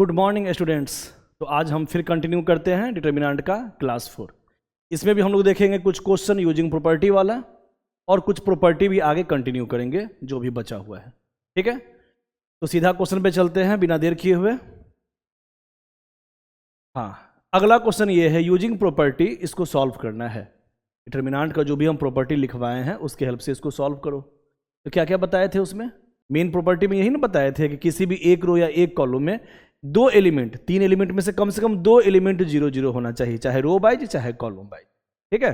Good morning students. तो आज हम फिर कंटिन्यू करते हैं डिटर्मिनेंट का क्लास 4। इसमें भी हम लोग देखेंगे कुछ क्वेश्चन यूजिंग प्रॉपर्टी वाला और कुछ प्रॉपर्टी भी आगे कंटिन्यू करेंगे जो भी बचा हुआ है। ठीक है, तो सीधा क्वेश्चन पे चलते हैं बिना देर किए हुए। हाँ, अगला क्वेश्चन ये है यूजिंग प्रॉपर्टी, इसको सॉल्व करना है। डिटर्मिनेंट का जो भी हम प्रॉपर्टी लिखवाए हैं उसके हेल्प से इसको सॉल्व करो। तो क्या क्या बताए थे उसमें? मेन प्रॉपर्टी में यही ना बताए थे कि किसी भी एक रो या एक कॉलम में दो एलिमेंट, तीन एलिमेंट में से कम दो एलिमेंट 0 0 होना चाहिए, चाहे रो वाइज चाहे कॉलम वाइज। ठीक है,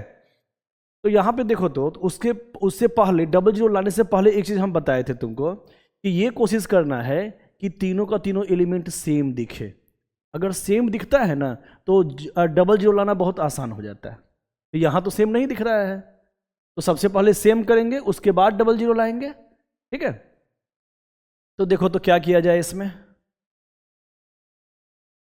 तो यहां पे देखो तो उससे पहले डबल जीरो लाने से पहले एक चीज हम बताए थे तुमको कि ये कोशिश करना है कि तीनों का तीनों एलिमेंट सेम दिखे। अगर सेम दिखता है ना तो डबल जीरो लाना बहुत आसान हो जाता है। तो यहां तो सेम नहीं दिख रहा है, तो सबसे पहले सेम करेंगे, उसके बाद डबल जीरो लाएंगे। ठीक है, तो देखो तो क्या किया जाए इसमें।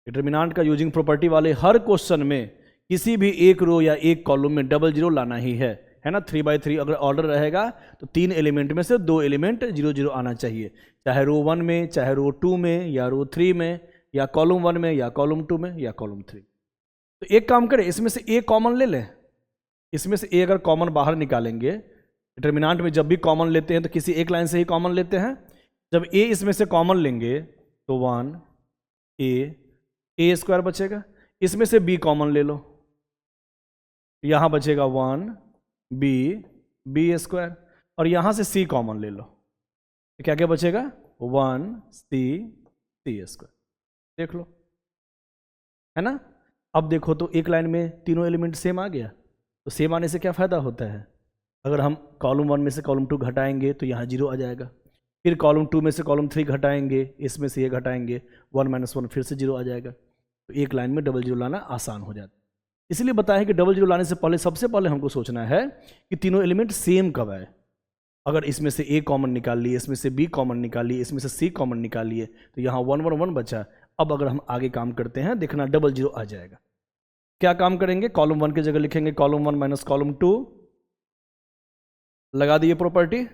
डिटर्मिनेंट का यूजिंग प्रॉपर्टी वाले हर क्वेश्चन में किसी भी एक रो या एक कॉलम में डबल जीरो लाना ही है ना। 3 by 3 अगर ऑर्डर रहेगा तो तीन एलिमेंट में से दो एलिमेंट 0 0 आना चाहिए, चाहे रो 1 में, चाहे रो 2 में, या रो 3 में, या कॉलम 1 में, या कॉलम 2 में, या कॉलम 3। तो एक काम करें, इसमें से ए कॉमन ले लें। इसमें से ए अगर कॉमन बाहर निकालेंगे, डिटर्मिनेंट में जब भी कॉमन लेते हैं तो किसी एक लाइन से ही कॉमन लेते हैं। जब ए इसमें से कॉमन लेंगे तो 1 ए स्क्वायर बचेगा। इसमें से बी कॉमन ले लो, यहां बचेगा 1 बी स्क्वायर, और यहां से सी कॉमन ले लो, तो क्या क्या बचेगा? 1 सी स्क्वायर। देख लो, है ना। अब देखो तो एक लाइन में तीनों एलिमेंट सेम आ गया। तो सेम आने से क्या फायदा होता है? अगर हम कॉलम 1 में से कॉलम 2 घटाएंगे तो यहाँ 0 आ जाएगा। फिर कॉलम 2 में से कॉलम 3 घटाएंगे, इसमें से ये घटाएंगे, 1 - 1 फिर से 0 आ जाएगा। तो एक लाइन में डबल जीरो लाना आसान हो जाता है। इसलिए बताया है कि डबल जीरो लाने से पहले सबसे पहले हमको सोचना है कि तीनों एलिमेंट सेम कब आए। अगर इसमें से ए कॉमन निकाल लिए, इसमें से बी कॉमन निकाल लिए, इसमें से सी कॉमन निकाल लिए, तो यहाँ 1 1 1 बचा। अब अगर हम आगे काम करते हैं, देखना डबल जीरो आ जाएगा। क्या काम करेंगे? कॉलम 1 की जगह लिखेंगे कॉलम 1 माइनस कॉलम 2, लगा दिए प्रॉपर्टी।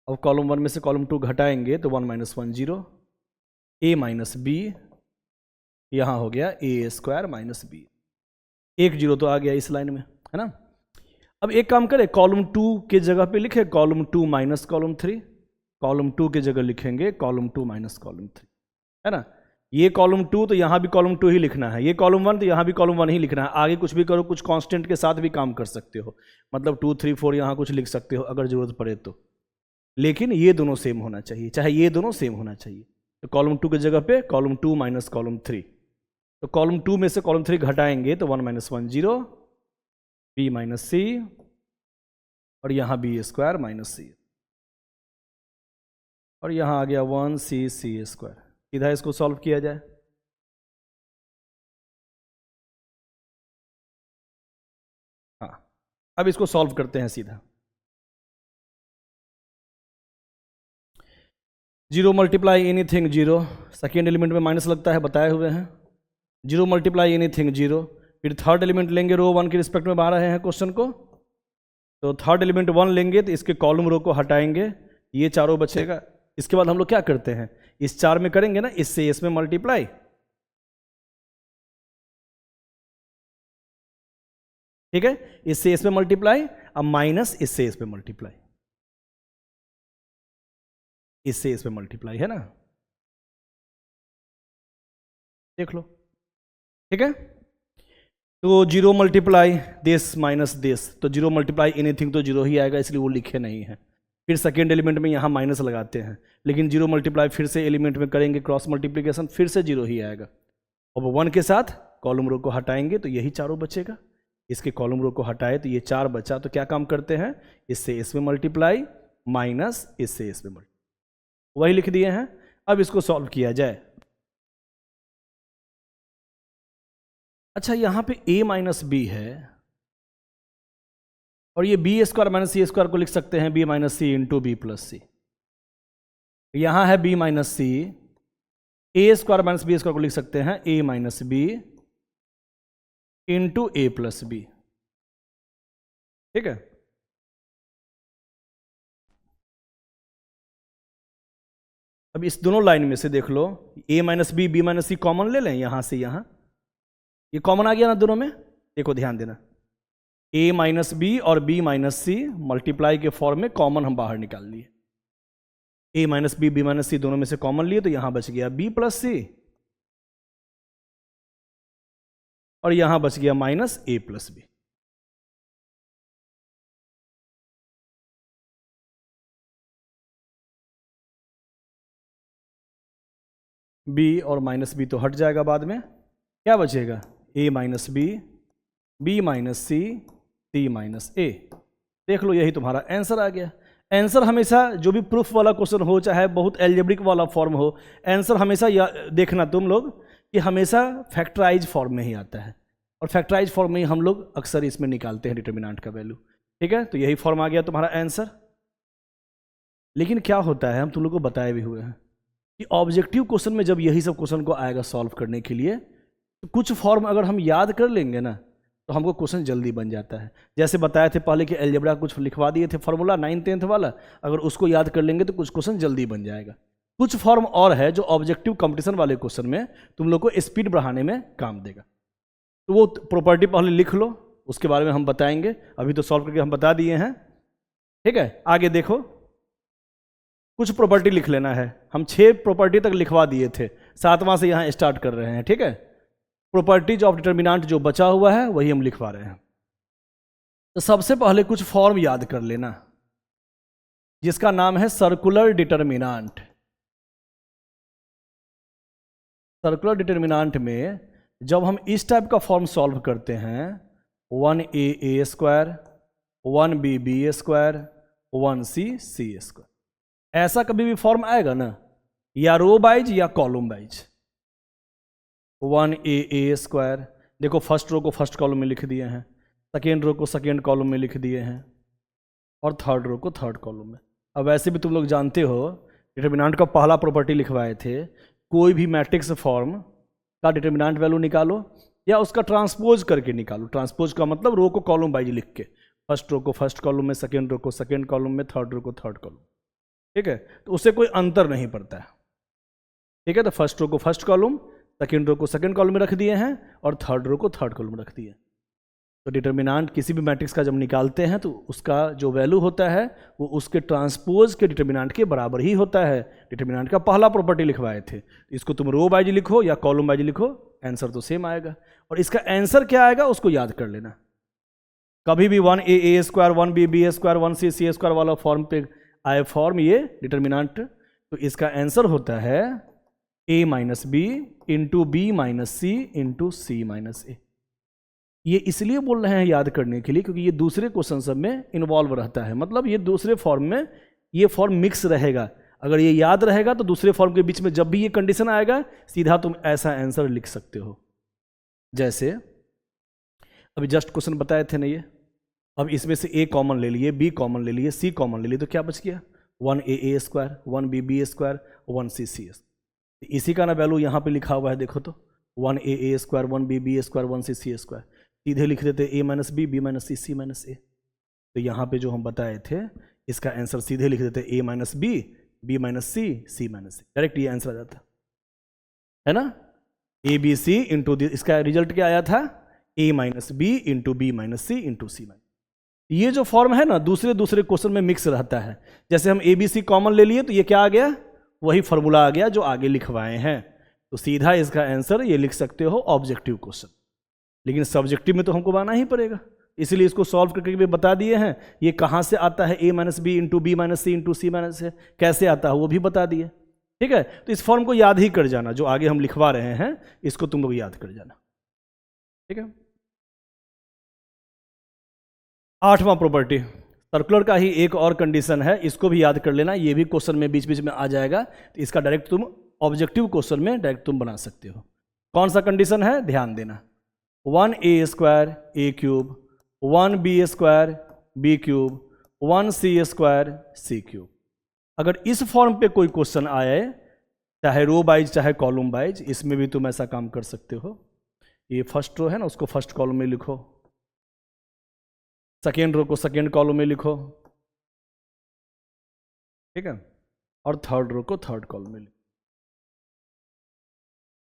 अब कॉलम 1 में से कॉलम 2 घटाएंगे तो 1 - 1 0, ए माइनस बी, यहां हो गया ए स्क्वायर माइनस बी। एक 0 तो आ गया इस लाइन में, है ना। अब एक काम करें, कॉलम 2 के जगह पे लिखे कॉलम 2 माइनस कॉलम 3, कॉलम 2 के जगह लिखेंगे कॉलम 2 माइनस कॉलम 3, है ना। ये कॉलम 2 तो यहाँ भी कॉलम 2 ही लिखना है, ये कॉलम 1 तो यहाँ भी कॉलम 1 ही लिखना है। आगे कुछ भी करो, कुछ कांस्टेंट के साथ भी काम कर सकते हो, मतलब 2 3 4 यहाँ कुछ लिख सकते हो अगर जरूरत पड़े तो। लेकिन ये दोनों सेम होना चाहिए, चाहे ये दोनों सेम होना चाहिए। तो कॉलम 2 की जगह पे कॉलम 2 माइनस कॉलम 3, तो कॉलम 2 में से कॉलम 3 घटाएंगे तो 1 - 1 0, बी माइनस सी, और यहाँ बी स्क्वायर माइनस सी, और यहाँ आ गया 1 सी स्क्वायर। सीधा इसको सॉल्व किया जाए। हाँ, अब इसको सॉल्व करते हैं सीधा। 0 मल्टीप्लाई एनीथिंग 0, सेकेंड एलिमेंट में माइनस लगता है, बताए हुए हैं। 0 मल्टीप्लाई एनीथिंग 0, फिर थर्ड एलिमेंट लेंगे, रो 1 के रिस्पेक्ट में बना रहे हैं क्वेश्चन को, तो थर्ड एलिमेंट 1 लेंगे तो इसके कॉलम रो को हटाएंगे, ये चारों बचेगा। इसके बाद हम लोग क्या करते हैं, इस 4 में करेंगे ना, इससे इसमें मल्टीप्लाई, ठीक है, इससे इसमें मल्टीप्लाई, अब माइनस इससे इसमें मल्टीप्लाई, इससे इसमें मल्टीप्लाई, है ना। देख लो, ठीक है। तो 0 मल्टीप्लाई दिस माइनस दिस, तो 0 मल्टीप्लाई एनीथिंग तो 0 ही आएगा, इसलिए वो लिखे नहीं है। फिर सेकेंड एलिमेंट में यहाँ माइनस लगाते हैं, लेकिन 0 मल्टीप्लाई फिर से एलिमेंट में करेंगे क्रॉस मल्टीप्लिकेशन, फिर से 0 ही आएगा। अब 1 के साथ कॉलम रो को हटाएंगे तो यही चारों बचेगा। इसके कॉलम रो को हटाए तो ये 4 बचा, तो क्या काम करते हैं, इससे इसमें मल्टीप्लाई माइनस इससे इसमें मल्टीप्लाई, वही लिख दिए हैं। अब इसको सॉल्व किया जाए। अच्छा, यहां पे a माइनस बी है, और ये B square minus C square को लिख सकते हैं b माइनस सी इंटू बी प्लस सी। यहां है b minus C, A square minus B square को लिख सकते हैं a minus B into A plus B, ठीक है। अब इस दोनों लाइन में से देख लो, a minus B, B minus C common ले लें, यहाँ से यहाँ, ये कॉमन आ गया ना दोनों में। देखो ध्यान देना, a माइनस बी और b माइनस सी मल्टीप्लाई के फॉर्म में कॉमन हम बाहर निकाल लिए। a minus B, B minus C दोनों में से कॉमन लिए तो यहां बच गया b प्लस सी, और यहां बच गया minus a plus B. b और माइनस b तो हट जाएगा बाद में, क्या बचेगा a minus B, B minus C, C minus A. देख लो यही तुम्हारा आंसर आ गया। आंसर हमेशा जो भी प्रूफ वाला क्वेश्चन हो, चाहे बहुत एल्जेब्रिक वाला फॉर्म हो, आंसर हमेशा देखना तुम लोग कि हमेशा फैक्टराइज फॉर्म में ही आता है, और फैक्टराइज फॉर्म में ही हम लोग अक्सर इसमें निकालते हैं डिटर्मिनेंट का वैल्यू। ठीक है, तो यही फॉर्म आ गया तुम्हारा आंसर। लेकिन क्या होता है, हम तुम लोग को बताए भी हुए हैं कि ऑब्जेक्टिव क्वेश्चन में जब यही सब क्वेश्चन को आएगा सॉल्व करने के लिए, तो कुछ फॉर्म अगर हम याद कर लेंगे ना तो हमको क्वेश्चन जल्दी बन जाता है। जैसे बताए थे पहले कि अलजेब्रा कुछ लिखवा दिए थे फॉर्मूला 9th 10th वाला, अगर उसको याद कर लेंगे तो कुछ क्वेश्चन जल्दी बन जाएगा। कुछ फॉर्म और है जो ऑब्जेक्टिव कंपटीशन वाले क्वेश्चन में तुम लोग को स्पीड बढ़ाने में काम देगा। तो वो प्रॉपर्टी पहले लिख लो, उसके बारे में हम बताएंगे, अभी तो सॉल्व करके हम बता दिए हैं। ठीक है, आगे देखो, कुछ प्रॉपर्टी लिख लेना है। हम 6 प्रॉपर्टी तक लिखवा दिए थे, 7वां से यहाँ स्टार्ट कर रहे हैं। ठीक है, प्रॉपर्टीज ऑफ डिटर्मिनेंट जो बचा हुआ है वही हम लिखवा रहे हैं। तो सबसे पहले कुछ फॉर्म याद कर लेना जिसका नाम है सर्कुलर डिटर्मिनेंट। सर्कुलर डिटर्मिनेंट में जब हम इस टाइप का फॉर्म सॉल्व करते हैं, 1a square, 1b square, 1c square, ऐसा कभी भी फॉर्म आएगा ना, या रो वाइज या कॉलम वाइज। 1a स्क्वायर, देखो फर्स्ट रो को फर्स्ट कॉलम में लिख दिए हैं, सेकेंड रो को सेकेंड कॉलम में लिख दिए हैं, और थर्ड रो को थर्ड कॉलम में। अब वैसे भी तुम लोग जानते हो डिटर्मिनेंट का पहला प्रॉपर्टी लिखवाए थे, कोई भी मैट्रिक्स फॉर्म का डिटर्मिनेंट वैल्यू निकालो या उसका ट्रांसपोज करके निकालो। ट्रांसपोज का मतलब रो को कॉलम वाइज लिख के, फर्स्ट रो को फर्स्ट कॉलम में, सेकेंड रो को सेकेंड कॉलम में, थर्ड रो को थर्ड कॉलम। ठीक है, तो उससे कोई अंतर नहीं पड़ता है। ठीक है, तो फर्स्ट रो को फर्स्ट कॉलम, सेकेंड रो को सेकेंड कॉलम में रख दिए हैं, और थर्ड रो को थर्ड कॉलम में रख दिए। तो डिटर्मिनेंट किसी भी मैट्रिक्स का जब निकालते हैं तो उसका जो वैल्यू होता है वो उसके ट्रांसपोज के डिटर्मिनेंट के बराबर ही होता है। डिटर्मिनेंट का पहला प्रॉपर्टी लिखवाए थे, इसको तुम रो वाइज लिखो या कॉलम वाइज लिखो, आंसर तो सेम आएगा। और इसका आंसर क्या आएगा उसको याद कर लेना। कभी भी 1a square, 1b square, 1c square वाला फॉर्म पे आए फॉर्म ये डिटर्मिनेंट, तो इसका आंसर होता है a minus B into B minus C into C minus a. ये इसलिए बोल रहे हैं याद करने के लिए क्योंकि ये दूसरे क्वेश्चन सब में इन्वॉल्व रहता है, मतलब ये दूसरे फॉर्म में ये फॉर्म मिक्स रहेगा। अगर ये याद रहेगा तो दूसरे फॉर्म के बीच में जब भी ये कंडीशन आएगा सीधा तुम ऐसा आंसर लिख सकते हो। जैसे अभी जस्ट क्वेश्चन बताए थे ना ये, अब इसमें से a कॉमन ले लिए, b कॉमन ले लिए, c कॉमन ले लिए, तो क्या बच गया 1a square, 1b square, 1c square. इसी का ना वैल्यू यहाँ पे लिखा हुआ है, देखो तो 1a square, 1b square, 1c square. सीधे लिख देते a minus B, B minus C, C minus a. तो यहाँ पे जो हम बताए थे इसका आंसर सीधे लिख देते a minus B, B minus C, C minus A, direct ये आंसर आ जाता है ना। ए बी सी इंटू, इसका रिजल्ट क्या आया था a minus B into B minus C into C minus. ये जो फॉर्म है ना दूसरे दूसरे क्वेश्चन में मिक्स रहता है। जैसे हम ए बी सी कॉमन ले लिए तो ये क्या आ गया, वही फॉर्मूला आ गया जो आगे लिखवाए हैं। तो सीधा इसका आंसर ये लिख सकते हो ऑब्जेक्टिव क्वेश्चन, लेकिन सब्जेक्टिव में तो हमको बनाना ही पड़ेगा, इसलिए इसको सॉल्व करके भी बता दिए हैं। ये कहाँ से आता है a minus B into B minus C into C minus a, कैसे आता है वो भी बता दिए। ठीक है, तो इस फॉर्म को याद ही कर जाना, जो आगे हम लिखवा रहे हैं इसको तुम लोग याद कर जाना। ठीक है, 8वां प्रॉपर्टी सर्कुलर का ही एक और कंडीशन है, इसको भी याद कर लेना, ये भी क्वेश्चन में बीच बीच में आ जाएगा, तो इसका डायरेक्ट तुम ऑब्जेक्टिव क्वेश्चन में डायरेक्ट तुम बना सकते हो। कौन सा कंडीशन है ध्यान देना, 1a square a cube, 1b square b cube, 1c square c cube. अगर इस फॉर्म पे कोई क्वेश्चन आए, चाहे रो वाइज चाहे कॉलम वाइज, इसमें भी तुम ऐसा काम कर सकते हो। ये फर्स्ट रो है ना उसको फर्स्ट कॉलम में लिखो, सेकेंड रो को सेकेंड कॉलम में लिखो। ठीक है, और थर्ड रो को थर्ड कॉलम में लिख।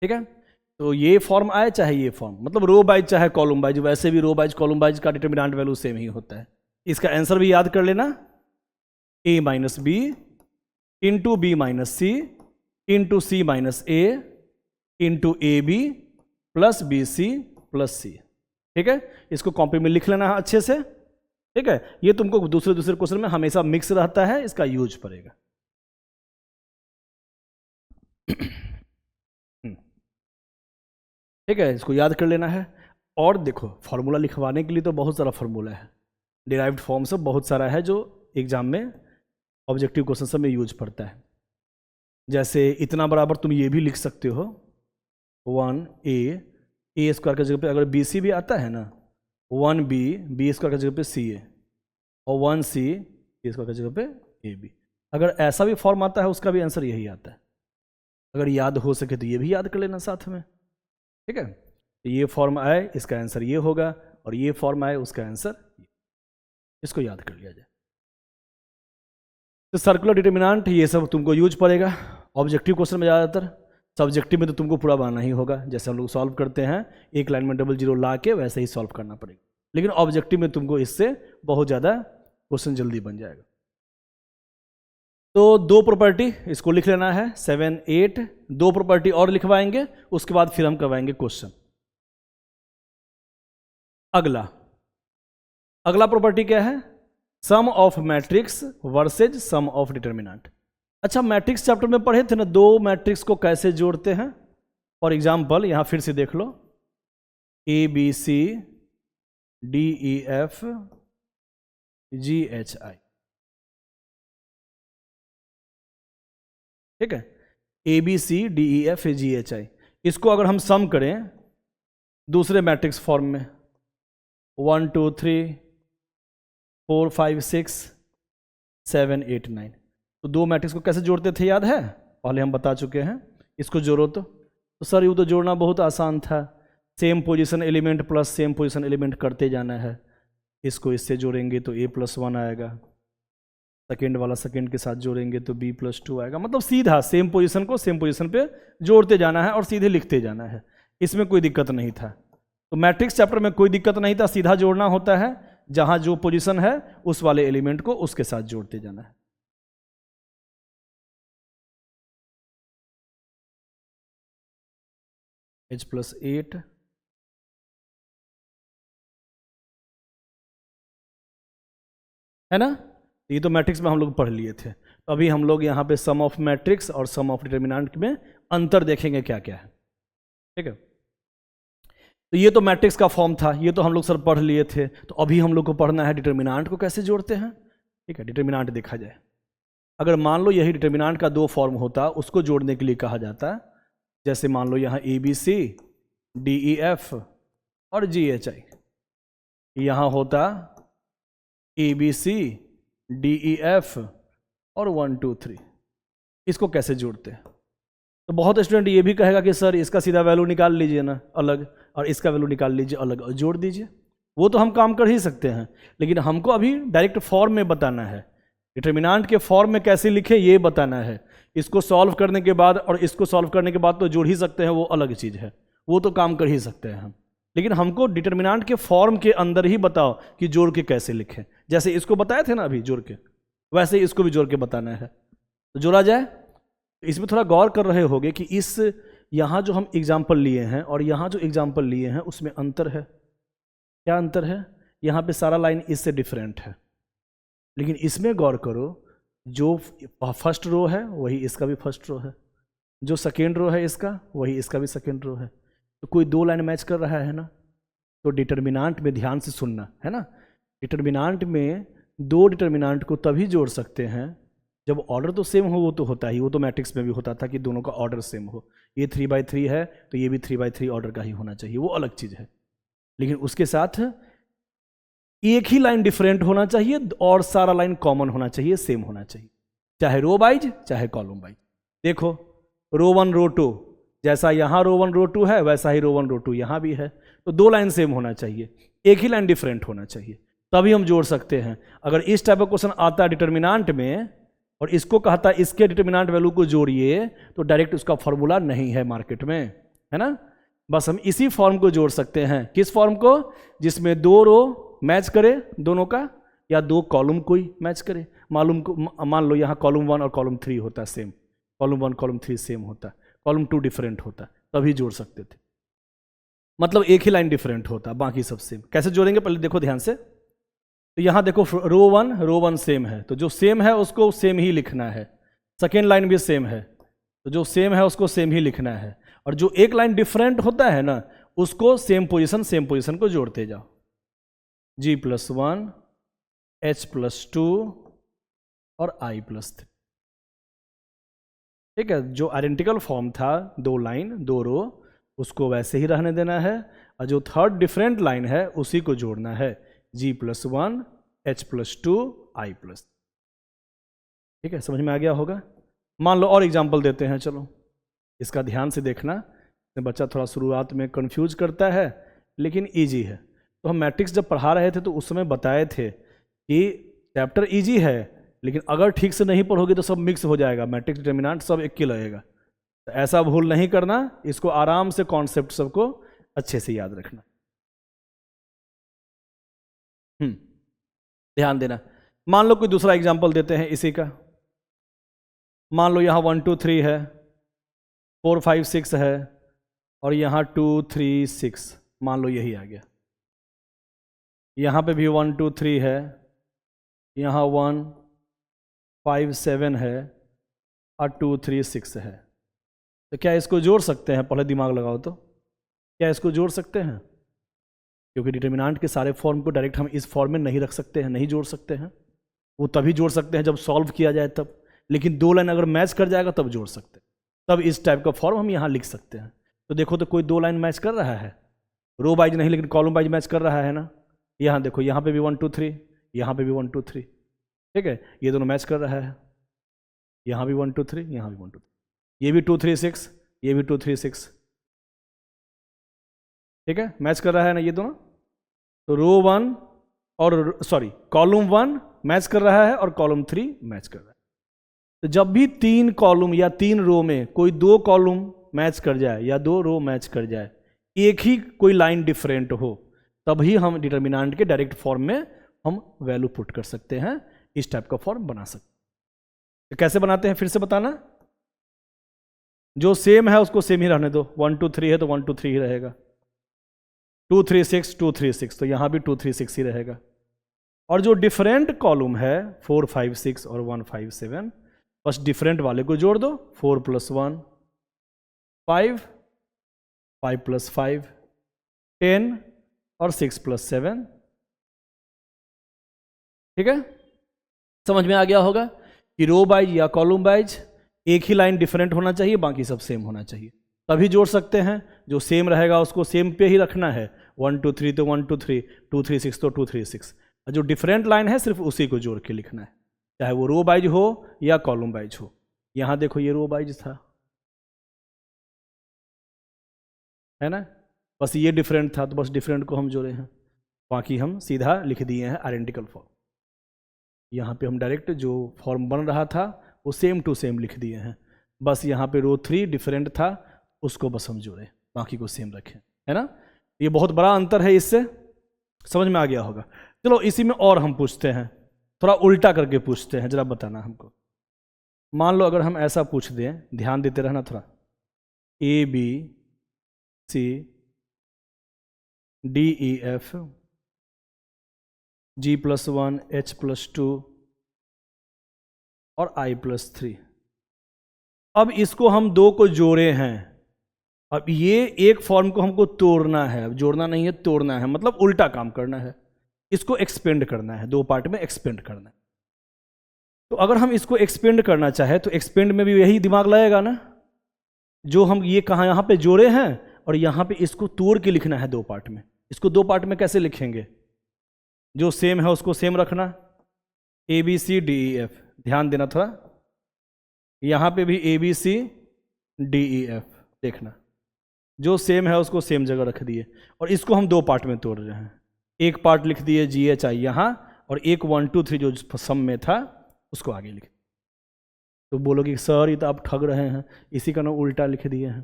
ठीक है, तो ये फॉर्म आए चाहे ये फॉर्म, मतलब रो वाइज चाहे कॉलम वाइज, वैसे भी रो वाइज कॉलम वाइज का डिटर्मिनेंट वैल्यू सेम ही होता है। इसका आंसर भी याद कर लेना, a minus B into B minus C into C minus a into a b plus b c plus c. ठीक है, इसको कॉपी में लिख लेना है अच्छे से। ठीक है, ये तुमको दूसरे क्वेश्चन में हमेशा मिक्स रहता है, इसका यूज पड़ेगा। ठीक है, इसको याद कर लेना है। और देखो फॉर्मूला लिखवाने के लिए तो बहुत सारा फॉर्मूला है, डिराइव्ड फॉर्म सब बहुत सारा है जो एग्जाम में ऑब्जेक्टिव क्वेश्चन सब में यूज पड़ता है। जैसे इतना बराबर तुम ये भी लिख सकते हो, 1a स्क्वायर की जगह पे अगर bc भी आता है ना, 1b स्क्वायर की जगह पे ca और 1c स्क्वायर की जगह पे ab। अगर ऐसा भी फॉर्म आता है उसका भी आंसर यही आता है। अगर याद हो सके तो ये भी याद कर लेना साथ में। ठीक है, तो ये फॉर्म आए इसका आंसर ये होगा, और ये फॉर्म आए उसका आंसर, इसको याद कर लिया जाए। तो सर्कुलर डिटर्मिनेंट ये सब तुमको यूज पड़ेगा ऑब्जेक्टिव क्वेश्चन में ज़्यादातर। सब्जेक्टिव में तो तुमको पूरा बनाना ही होगा, जैसे हम लोग सॉल्व करते हैं एक लाइन में 00 ला के वैसे ही सॉल्व करना पड़ेगा। लेकिन ऑब्जेक्टिव में तुमको इससे बहुत ज़्यादा क्वेश्चन जल्दी बन जाएगा। तो दो प्रॉपर्टी इसको लिख लेना है, 7, 8 दो प्रॉपर्टी और लिखवाएंगे, उसके बाद फिर हम करवाएंगे क्वेश्चन। अगला प्रॉपर्टी क्या है, sum of matrix versus sum of determinant. अच्छा, मैट्रिक्स चैप्टर में पढ़े थे ना, दो मैट्रिक्स को कैसे जोड़ते हैं। फॉर एग्जाम्पल यहां फिर से देख लो, ABC DEF GHI। ठीक है, ABC DEF GHI, इसको अगर हम सम करें दूसरे मैट्रिक्स फॉर्म में 1 2 3 4 5 6 7 8 9, तो दो मैट्रिक्स को कैसे जोड़ते थे याद है, पहले हम बता चुके हैं। इसको जोड़ो तो सर ये तो जोड़ना बहुत आसान था, same position element plus same position element करते जाना है। इसको इससे जोड़ेंगे तो a+1 आएगा, सेकेंड वाला सेकेंड के साथ जोड़ेंगे तो b+2 आएगा। मतलब सीधा सेम पोजीशन को सेम पोजीशन पे जोड़ते जाना है और सीधे लिखते जाना है, इसमें कोई दिक्कत नहीं था। तो मैट्रिक्स चैप्टर में कोई दिक्कत नहीं था, सीधा जोड़ना होता है, जहां जो पोजीशन है उस वाले एलिमेंट को उसके साथ जोड़ते जाना है। H+8 है ना, ये तो मैट्रिक्स में हम लोग पढ़ लिए थे। तो अभी हम लोग यहाँ पे सम ऑफ मैट्रिक्स और सम ऑफ डिटर्मिनेंट में अंतर देखेंगे क्या क्या है। ठीक है, तो ये तो मैट्रिक्स का फॉर्म था, ये तो हम लोग सर पढ़ लिए थे। तो अभी हम लोग को पढ़ना है डिटर्मिनेंट को कैसे जोड़ते हैं। ठीक है, डिटर्मिनेंट देखा जाए, अगर मान लो यही डिटर्मिनेंट का दो फॉर्म होता, उसको जोड़ने के लिए कहा जाता, जैसे मान लो यहाँ ABC DEF और GHI, यहाँ होता ABC DEF और 1 2 3। इसको कैसे जोड़ते हैं, तो बहुत स्टूडेंट ये भी कहेगा कि सर इसका सीधा वैल्यू निकाल लीजिए ना अलग, और इसका वैल्यू निकाल लीजिए अलग और जोड़ दीजिए। वो तो हम काम कर ही सकते हैं, लेकिन हमको अभी डायरेक्ट फॉर्म में बताना है, डिटर्मिनेंट के फॉर्म में कैसे लिखे ये बताना है। इसको सॉल्व करने के बाद और इसको सॉल्व करने के बाद तो जोड़ ही सकते हैं, वो अलग चीज़ है, वो तो काम कर ही सकते हैं हम। लेकिन हमको डिटर्मिनेंट के फॉर्म के अंदर ही बताओ कि जोड़ के कैसे लिखें। जैसे इसको बताए थे ना अभी जोड़ के, वैसे ही इसको भी जोड़ के बताना है। तो जोड़ा जाए, इसमें थोड़ा गौर कर रहे होगे कि इस यहाँ जो हम एग्जाम्पल लिए हैं और यहाँ जो एग्जाम्पल लिए हैं उसमें अंतर है। क्या अंतर है, यहाँ पे सारा लाइन इससे डिफरेंट है, लेकिन इसमें गौर करो, जो फर्स्ट रो है वही इसका भी फर्स्ट रो है, जो सेकेंड रो है इसका वही इसका भी सेकेंड रो है। तो कोई दो लाइन मैच कर रहा है ना। तो डिटर्मिनेंट में ध्यान से सुनना है ना, डिटर्मिनेंट में दो डिटर्मिनेंट को तभी जोड़ सकते हैं जब ऑर्डर तो सेम हो, वो तो होता ही, वो तो मैट्रिक्स में भी होता था कि दोनों का ऑर्डर सेम हो। ये 3/3 है तो ये भी 3/3 ऑर्डर का ही होना चाहिए, वो अलग चीज़ है। लेकिन उसके साथ एक ही लाइन डिफरेंट होना चाहिए और सारा लाइन कॉमन होना चाहिए, सेम होना चाहिए, चाहे रो वाइज चाहे कॉलम वाइज। देखो रो 1 रो 2, जैसा यहाँ रो 1 रो 2 है वैसा ही रो 1 रो 2 यहाँ भी है। तो दो लाइन सेम होना चाहिए, एक ही लाइन डिफरेंट होना चाहिए, तभी हम जोड़ सकते हैं। अगर इस टाइप का क्वेश्चन आता है डिटर्मिनेंट में और इसको कहता है इसके डिटरमिनेंट वैल्यू को जोड़िए, तो डायरेक्ट उसका फॉर्मूला नहीं है मार्केट में, है ना। बस हम इसी फॉर्म को जोड़ सकते हैं। किस फॉर्म को? जिसमें 2 रो मैच करे दोनों का, या 2 कॉलम कोई मैच करे। मान लो यहाँ कॉलम 1 और कॉलम 3 होता है सेम, कॉलम 1 कॉलम 3 सेम होता, कॉलम 2 डिफरेंट होता, तभी जोड़ सकते थे। मतलब एक ही लाइन डिफरेंट होता, बाकी सब सेम। कैसे जोड़ेंगे पहले देखो ध्यान से। तो यहाँ देखो रो 1 सेम है, तो जो सेम है उसको सेम ही लिखना है। सेकेंड लाइन भी सेम है, तो जो सेम है उसको सेम ही लिखना है। और जो एक लाइन डिफरेंट होता है ना, उसको सेम पोजीशन को जोड़ते जाओ। G+1 H+2 और I+3। ठीक है, जो आइडेंटिकल फॉर्म था 2 लाइन 2 रो, उसको वैसे ही रहने देना है, और जो थर्ड डिफरेंट लाइन है उसी को जोड़ना है। G+1 H+2 I+। ठीक है, समझ में आ गया होगा। मान लो और एग्जाम्पल देते हैं, चलो इसका ध्यान से देखना। बच्चा थोड़ा शुरुआत में कंफ्यूज करता है, लेकिन इजी है। तो हम मैट्रिक्स जब पढ़ा रहे थे तो उस समय बताए थे कि चैप्टर इजी है, लेकिन अगर ठीक से नहीं पढ़ोगे तो सब मिक्स हो जाएगा, मैट्रिक्स डिटरमिनेंट सब एक ही लगेगा। तो ऐसा भूल नहीं करना, इसको आराम से कॉन्सेप्ट सबको अच्छे से याद रखना। ध्यान देना। मान लो कोई दूसरा एग्जाम्पल देते हैं इसी का। मान लो यहाँ 1 2 3 है, 4 5 6 है, और यहाँ 2 3 6, मान लो यही आ गया। यहाँ पे भी 1 2 3 है, यहाँ 1 5 7 है, और 2 3 6 है। तो क्या इसको जोड़ सकते हैं? पहले दिमाग लगाओ तो, क्या इसको जोड़ सकते हैं? क्योंकि डिटरमिनेंट के सारे फॉर्म को डायरेक्ट हम इस फॉर्म में नहीं रख सकते हैं, नहीं जोड़ सकते हैं। वो तभी जोड़ सकते हैं जब सॉल्व किया जाए तब, लेकिन 2 लाइन अगर मैच कर जाएगा तब जोड़ सकते हैं। तब इस टाइप का फॉर्म हम यहाँ लिख सकते हैं। तो देखो तो कोई 2 लाइन मैच कर रहा है, रो वाइज नहीं लेकिन कॉलम वाइज मैच कर रहा है ना। यहाँ देखो, यहाँ पे भी 1 2 3, यहाँ पे भी 1 2 3। ठीक है, ये दोनों मैच कर रहा है। यहाँ भी 1 2 3, यहाँ भी 1 2 3, ये भी 2 3 6, ये भी 2 3 6। ठीक है, मैच कर रहा है ना ये दोनों। तो रो 1 और कॉलम 1 मैच कर रहा है और कॉलम 3 मैच कर रहा है। तो जब भी 3 कॉलम या 3 रो में कोई 2 कॉलम मैच कर जाए या 2 रो मैच कर जाए, एक ही कोई लाइन डिफरेंट हो, तभी हम डिटरमिनेंट के डायरेक्ट फॉर्म में हम वैल्यू पुट कर सकते हैं। इस टाइप का फॉर्म बना सकते हैं। तो कैसे बनाते हैं फिर से बताना। जो सेम है उसको सेम ही रहने दो। 1 2 3 है तो 1 2 3 ही रहेगा। 2 3 6 2 3 6, तो यहाँ भी 2 3 6 ही रहेगा। और जो डिफरेंट कॉलम है 4 5 6 और 1 5 7, बस डिफरेंट वाले को जोड़ दो। 4 + 1 5, 5 + 5 10, और 6 + 7। ठीक है, समझ में आ गया होगा कि रो वाइज या कॉलम वाइज एक ही लाइन डिफरेंट होना चाहिए, बाकी सब सेम होना चाहिए, तभी जोड़ सकते हैं। जो सेम रहेगा उसको सेम पे ही रखना है। 1 2 3 तो 1 2 3, 2 3 6 तो 2 3 6। और जो डिफरेंट लाइन है सिर्फ उसी को जोड़ के लिखना है, चाहे वो रो वाइज हो या कॉलम वाइज हो। यहाँ देखो ये रो वाइज था, है ना, बस ये डिफरेंट था तो बस डिफरेंट को हम जोड़े हैं, बाकी हम सीधा लिख दिए हैं आइडेंटिकल फॉर्म। यहाँ पे हम डायरेक्ट जो फॉर्म बन रहा था वो सेम टू सेम लिख दिए हैं। बस यहाँ पे रो 3 डिफरेंट था, उसको बस हम जोड़े, बाकी को सेम रखें, है ना। ये बहुत बड़ा अंतर है, इससे समझ में आ गया होगा। चलो इसी में और हम पूछते हैं, थोड़ा उल्टा करके पूछते हैं, जरा बताना हमको। मान लो अगर हम ऐसा पूछ दें, ध्यान देते रहना थोड़ा। ABC DEF G+1 H+2 और I+3। अब इसको हम 2 को जोड़े हैं। अब ये एक फॉर्म को हमको तोड़ना है, अब जोड़ना नहीं है तोड़ना है, मतलब उल्टा काम करना है। इसको एक्सपेंड करना है, 2 पार्ट में एक्सपेंड करना है। तो अगर हम इसको एक्सपेंड करना चाहे तो एक्सपेंड में भी यही दिमाग लगेगा ना। जो हम ये कहाँ यहाँ पे जोड़े हैं और यहाँ पे इसको तोड़ के लिखना है 2 पार्ट में। इसको 2 पार्ट में कैसे लिखेंगे? जो सेम है उसको सेम रखना, ABC DEF। ध्यान देना थोड़ा, यहाँ पे भी ABC DEF देखना, जो सेम है उसको सेम जगह रख दिए। और इसको हम 2 पार्ट में तोड़ रहे हैं। एक पार्ट लिख दिए GHI यहाँ, और एक 1 2 3 जो सम में था उसको आगे लिख। तो बोलोगे कि सर ये तो आप ठग रहे हैं, इसी का नाम उल्टा लिख दिए हैं।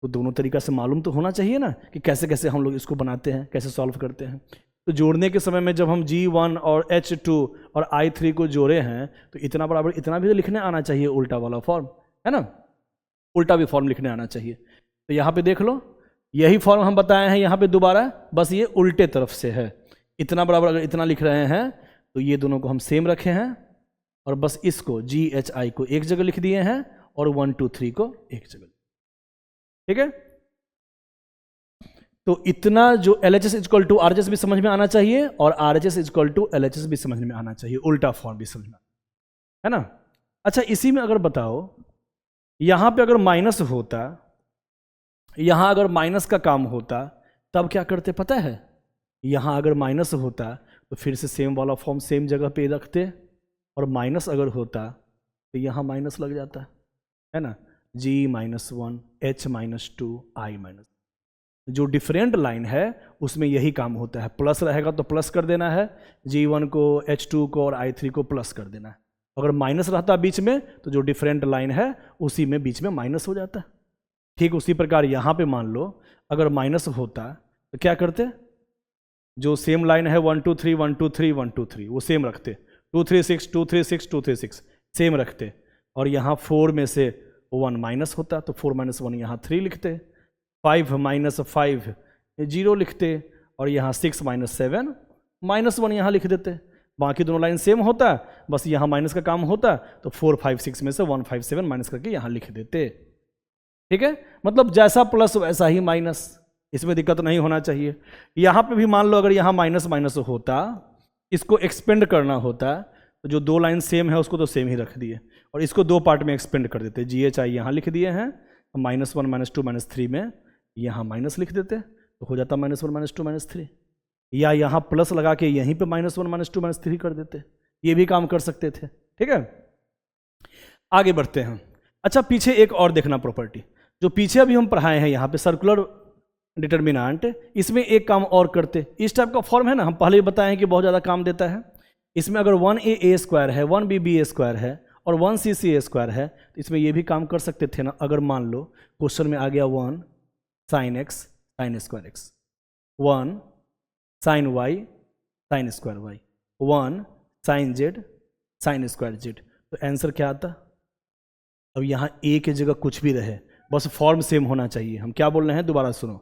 तो दोनों तरीका से मालूम तो होना चाहिए ना कि कैसे कैसे हम लोग इसको बनाते हैं, कैसे सॉल्व करते हैं। तो जोड़ने के समय में जब हम G1 और H2 और I3 को जोड़े हैं तो इतना बराबर इतना भी तो लिखने आना चाहिए, उल्टा वाला फॉर्म, है ना, उल्टा भी फॉर्म लिखने आना चाहिए। तो यहाँ पे देख लो, यही फॉर्म हम बताए हैं यहाँ पे दोबारा, बस ये उल्टे तरफ से है। इतना बराबर अगर इतना लिख रहे हैं तो ये दोनों को हम सेम रखे हैं और बस इसको GHI को एक जगह लिख दिए हैं और 1 2 3 को एक जगह, ठीक है। तो इतना जो LHS इक्वल टू RHS भी समझ में आना चाहिए और RHS इक्वल टू LHS भी समझ में आना चाहिए, उल्टा फॉर्म भी समझ में, है ना। अच्छा, इसी में अगर बताओ यहां पे अगर माइनस होता, यहां अगर माइनस का काम होता तब क्या करते पता है? यहां अगर माइनस होता तो फिर से सेम वाला फॉर्म सेम जगह पे रखते, और माइनस अगर होता तो यहां माइनस लग जाता, है ना, G-1 H-2 I-, जो डिफरेंट लाइन है उसमें यही काम होता है। प्लस रहेगा तो प्लस कर देना है, G1 को H2 को और I3 को प्लस कर देना है। अगर माइनस रहता बीच में तो जो डिफरेंट लाइन है उसी में बीच में माइनस हो जाता है। ठीक उसी प्रकार यहाँ पे मान लो अगर माइनस होता तो क्या करते, जो सेम लाइन है 1 2 3 1 2 3 1 2 3 वो सेम रखते, 2 3 6 2 3 6 2 3 6 सेम रखते, और यहाँ 4 में से 1 माइनस होता तो 4 - 1 यहाँ 3 लिखते, 5 - 5 0 लिखते, और यहाँ 6 - 7 -1 यहाँ लिख देते। बाकी दोनों लाइन सेम होता, बस यहाँ माइनस का काम होता तो 4 5 6 में से 1 5 7 माइनस करके यहाँ लिख देते। ठीक है, मतलब जैसा प्लस वैसा ही माइनस, इसमें दिक्कत नहीं होना चाहिए। यहाँ पे भी मान लो अगर यहाँ माइनस माइनस होता, इसको एक्सपेंड करना होता तो जो दो लाइन सेम है उसको तो सेम ही रख दिए और इसको दो पार्ट में एक्सपेंड कर देते। GHI यहाँ लिख दिए हैं, -1 -2 -3 में यहाँ माइनस लिख देते तो हो जाता -1 -2 -3, या यहाँ प्लस लगा के यहीं पे -1 -2 -3 कर देते, ये भी काम कर सकते थे। ठीक है, आगे बढ़ते हैं। अच्छा, पीछे एक और देखना प्रॉपर्टी, जो पीछे अभी हम पढ़ाए हैं यहाँ पे सर्कुलर डिटर्मिनेंट, इसमें एक काम और करते। इस टाइप का फॉर्म है ना, हम पहले ही बताए हैं कि बहुत ज़्यादा काम देता है। इसमें अगर 1AA² है, 1BBA² है और 1CCA² है तो इसमें ये भी काम कर सकते थे ना। अगर मान लो क्वेश्चन में आ गया 1 sin x sin square x, 1 sin y sin square y, 1 sin z sin square z, तो आंसर क्या आता? अब यहाँ a की जगह कुछ भी रहे, बस फॉर्म सेम होना चाहिए। हम क्या बोल रहे हैं, दोबारा सुनो।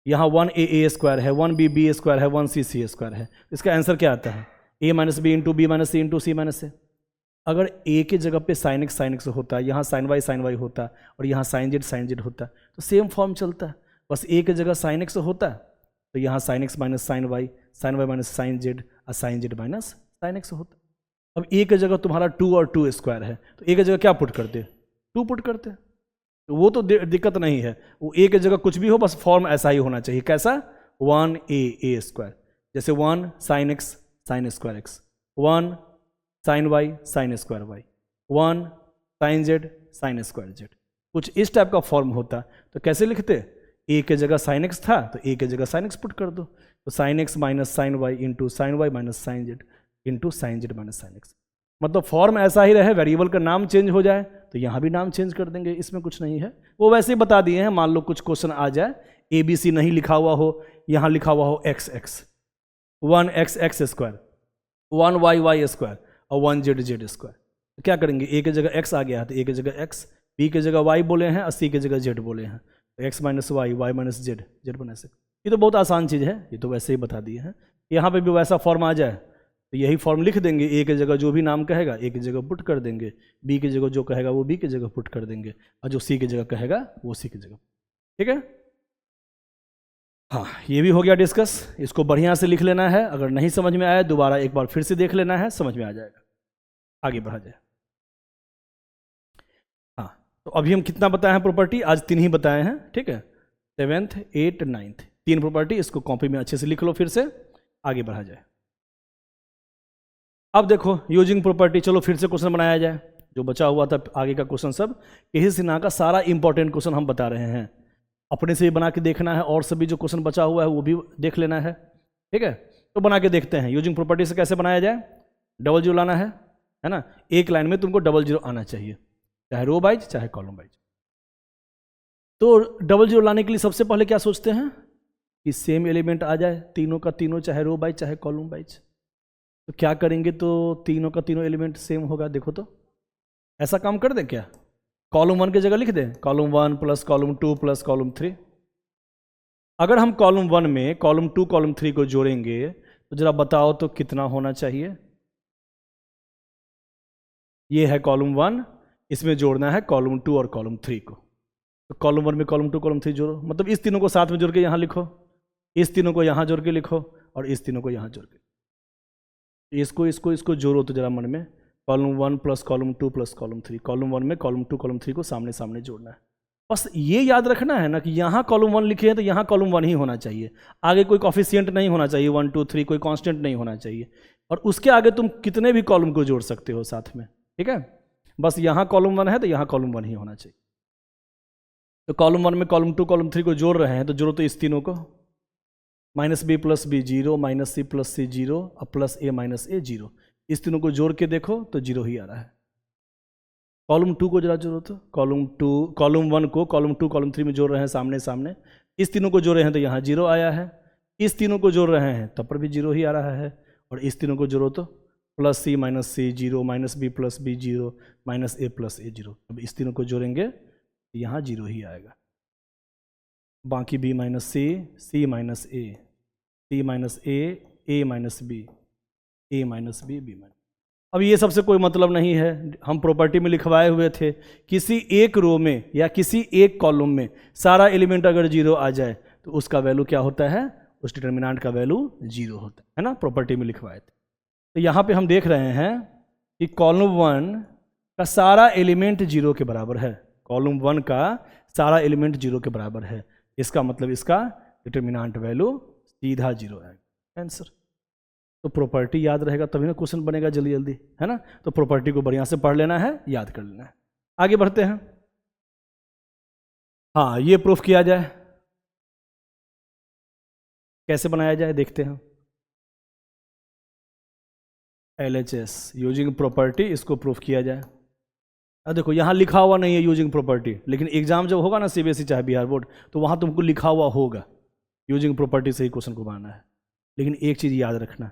यहाँ 1AA² है, 1BBA² है, 1CCA² है, इसका आंसर क्या आता है? a - b × b - c × c - a। अगर a की जगह पे sin x होता, यहाँ sin y होता और यहाँ sin z होता तो सेम फॉर्म चलता है। बस a की जगह sin x होता तो यहाँ sin x - sin y sin z और sin z - sin x होता। अब a की जगह तुम्हारा 2 और 2² है तो a की जगह क्या पुट करते? 2 पुट करते, तो वो तो दिक्कत नहीं है। वो a की जगह कुछ भी हो, बस फॉर्म ऐसा ही होना चाहिए। कैसा? 1AA², जैसे 1 sin x sin square x, 1 sin y sin square y, 1 sin z sin square z, कुछ इस टाइप का फॉर्म होता तो कैसे लिखते? a की जगह sin x था तो a की जगह sin x पुट कर दो, तो sin x - sin y × sin y - sin z × sin z - sin x। मतलब फॉर्म ऐसा ही रहे, वेरिएबल का नाम चेंज हो जाए तो यहाँ भी नाम चेंज कर देंगे, इसमें कुछ नहीं है। वो वैसे ही बता दिए हैं। मान लो कुछ क्वेश्चन आ जाए ABC नहीं लिखा हुआ हो, यहाँ लिखा हुआ हो XX, 1XX², 1YY² और 1ZZ², तो क्या करेंगे? a की जगह x आ गया है तो a की जगह x, b की जगह y बोले हैं और c की जगह z बोले हैं, तो x - y y - z z बना सकते। ये तो बहुत आसान चीज़ है, ये तो वैसे ही बता दिए हैं। यहाँ पे भी वैसा फॉर्म आ जाए तो यही फॉर्म लिख देंगे। a की जगह जो भी नाम कहेगा a की जगह पुट कर देंगे, b की जगह जो कहेगा वो b की जगह पुट कर देंगे, और जो c की जगह कहेगा वो c की जगह। ठीक है, हाँ, ये भी हो गया डिस्कस। इसको बढ़िया से लिख लेना है, अगर नहीं समझ में आया दोबारा एक बार फिर से देख लेना है, समझ में आ जाएगा। आगे बढ़ा जाए। हाँ, तो अभी हम कितना बताए हैं प्रॉपर्टी? आज 3 ही बताए हैं। ठीक है, 7th 8th 9th 3 प्रॉपर्टी। इसको कॉपी में अच्छे से लिख लो, फिर से आगे बढ़ा जाए। अब देखो यूजिंग प्रॉपर्टी, चलो फिर से क्वेश्चन बनाया जाए। जो बचा हुआ था आगे का क्वेश्चन सब, केसी सिन्हा का सारा इंपॉर्टेंट क्वेश्चन हम बता रहे हैं, अपने से भी बना के देखना है और सभी जो क्वेश्चन बचा हुआ है वो भी देख लेना है। ठीक है, तो बना के देखते हैं यूजिंग प्रॉपर्टी से कैसे बनाया जाए। डबल जीरो लाना है, है ना। एक लाइन में तुमको डबल जीरो आना चाहिए, चाहे रो वाइज चाहे कॉलम वाइज। तो डबल जीरो लाने के लिए सबसे पहले क्या सोचते हैं कि सेम एलिमेंट आ जाए, तीनों का तीनों, चाहे रो वाइज चाहे कॉलम वाइज। तो क्या करेंगे, तो तीनों का तीनों एलिमेंट सेम होगा। देखो तो ऐसा काम कर दें क्या, कॉलम 1 की जगह लिख दें column 1 plus column 2 plus column 3। अगर हम कॉलम 1 में कॉलम 2 कॉलम 3 को जोड़ेंगे तो जरा बताओ तो कितना होना चाहिए। ये है कॉलम 1, इसमें जोड़ना है कॉलम 2 और कॉलम 3 को। तो कॉलम 1 में कॉलम 2 कॉलम 3 जोड़ो, मतलब इस तीनों को साथ में जोड़ के यहाँ लिखो, इस तीनों को यहाँ जोड़ के लिखो और इस तीनों को यहाँ जोड़ के, इसको इसको इसको जोड़ो तो जरा मन में, column 1 plus column 2 plus column 3, column 1 में कॉलम 2 कॉलम 3 को सामने सामने जोड़ना है। बस ये याद रखना है ना कि यहाँ कॉलम 1 लिखे हैं तो यहाँ कॉलम 1 ही होना चाहिए, आगे कोई कॉफिशिएंट नहीं होना चाहिए, 1 2 3 कोई कांस्टेंट नहीं होना चाहिए। और उसके आगे तुम कितने भी कॉलम को जोड़ सकते हो साथ में, ठीक है। बस यहाँ कॉलम 1 है तो यहाँ कॉलम 1 ही होना चाहिए। तो कॉलम 1 में कॉलम 2 कॉलम 3 को जोड़ रहे हैं तो जोड़ो तो इस तीनों को, minus b plus b 0, minus c plus c 0 और प्लस ए माइनस ए 0। इस तीनों को जोड़ के देखो तो 0 ही आ रहा है। कॉलम 2 को जरा जोड़ो तो, कॉलम 1 को कॉलम 2 कॉलम 3 में जोड़ रहे हैं सामने सामने, इस तीनों को जोड़ रहे हैं तो यहाँ 0 आया है, इस तीनों को जोड़ रहे हैं तब पर भी 0 ही आ रहा है। और इस तीनों को जोड़ो तो plus c minus c 0, minus b plus b 0, minus a plus a 0। अब इस तीनों को जोड़ेंगे तो यहाँ 0 ही आएगा। बाकी बी माइनस सी माइनस ए, सी माइनस ए माइनस बी, ए माइनस बी, बी माइनस। अब ये सबसे कोई मतलब नहीं है, हम प्रॉपर्टी में लिखवाए हुए थे किसी एक रो में या किसी एक कॉलम में सारा एलिमेंट अगर 0 आ जाए तो उसका वैल्यू क्या होता है, उस डिटर्मिनेंट का वैल्यू 0 होता है ना, प्रॉपर्टी में लिखवाए थे। तो यहाँ पे हम देख रहे हैं कि कॉलम 1 का सारा एलिमेंट 0 के बराबर है, कॉलम 1 का सारा एलिमेंट 0 के बराबर है, इसका मतलब इसका डिटर्मिनेंट वैल्यू सीधा 0 आएगा, आंसर। तो प्रॉपर्टी याद रहेगा तभी ना क्वेश्चन बनेगा जल्दी जल्दी, है ना। तो प्रॉपर्टी को बढ़िया से पढ़ लेना है, याद कर लेना है। आगे बढ़ते हैं। हाँ, ये प्रूफ किया जाए, कैसे बनाया जाए देखते हैं। LHS यूजिंग प्रॉपर्टी, इसको प्रूफ किया जाए। अब देखो यहाँ लिखा हुआ नहीं है यूजिंग प्रॉपर्टी, लेकिन एग्जाम जब होगा ना CBSE चाहे बिहार बोर्ड, तो वहाँ तुमको लिखा हुआ होगा यूजिंग प्रॉपर्टी से ही क्वेश्चन को बनाना है। लेकिन एक चीज़ याद रखना,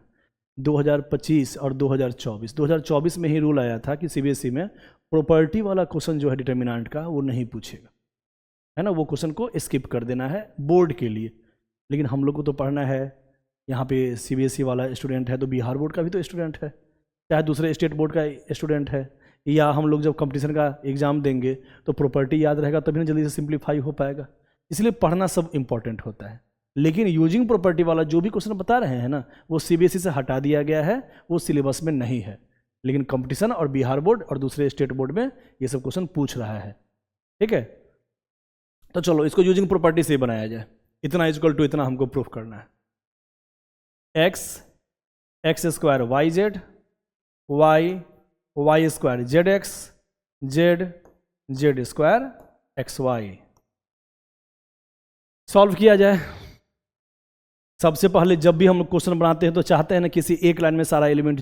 2025 और 2024 में ही रूल आया था कि CBSE में प्रॉपर्टी वाला क्वेश्चन जो है डिटर्मिनेंट का वो नहीं पूछेगा, है ना, वो क्वेश्चन को स्किप कर देना है बोर्ड के लिए। लेकिन हम लोग को तो पढ़ना है, यहाँ पे CBSE वाला स्टूडेंट है तो बिहार बोर्ड का भी तो स्टूडेंट है, चाहे दूसरे स्टेट बोर्ड का स्टूडेंट है, या हम लोग जब कंपटीशन का एग्ज़ाम देंगे तो प्रॉपर्टी याद रहेगा तभी ना जल्दी से सिंप्लीफाई हो पाएगा। इसलिए पढ़ना सब इंपॉर्टेंट होता है। लेकिन यूजिंग प्रॉपर्टी वाला जो भी क्वेश्चन बता रहे हैं ना, वो CBSE से हटा दिया गया है, वो सिलेबस में नहीं है। लेकिन कंपटीशन और बिहार बोर्ड और दूसरे स्टेट बोर्ड में ये सब क्वेश्चन पूछ रहा है, ठीक है। तो चलो इसको यूजिंग प्रॉपर्टी से ही बनाया जाए। इतना इक्वल टू इतना हमको प्रूफ करना है, X square Y Z, Y square Z x, Z square X Y. Solve किया जाए। सबसे पहले जब भी हम क्वेश्चन बनाते हैं तो चाहते हैं ना किसी एक लाइन में सारा एलिमेंट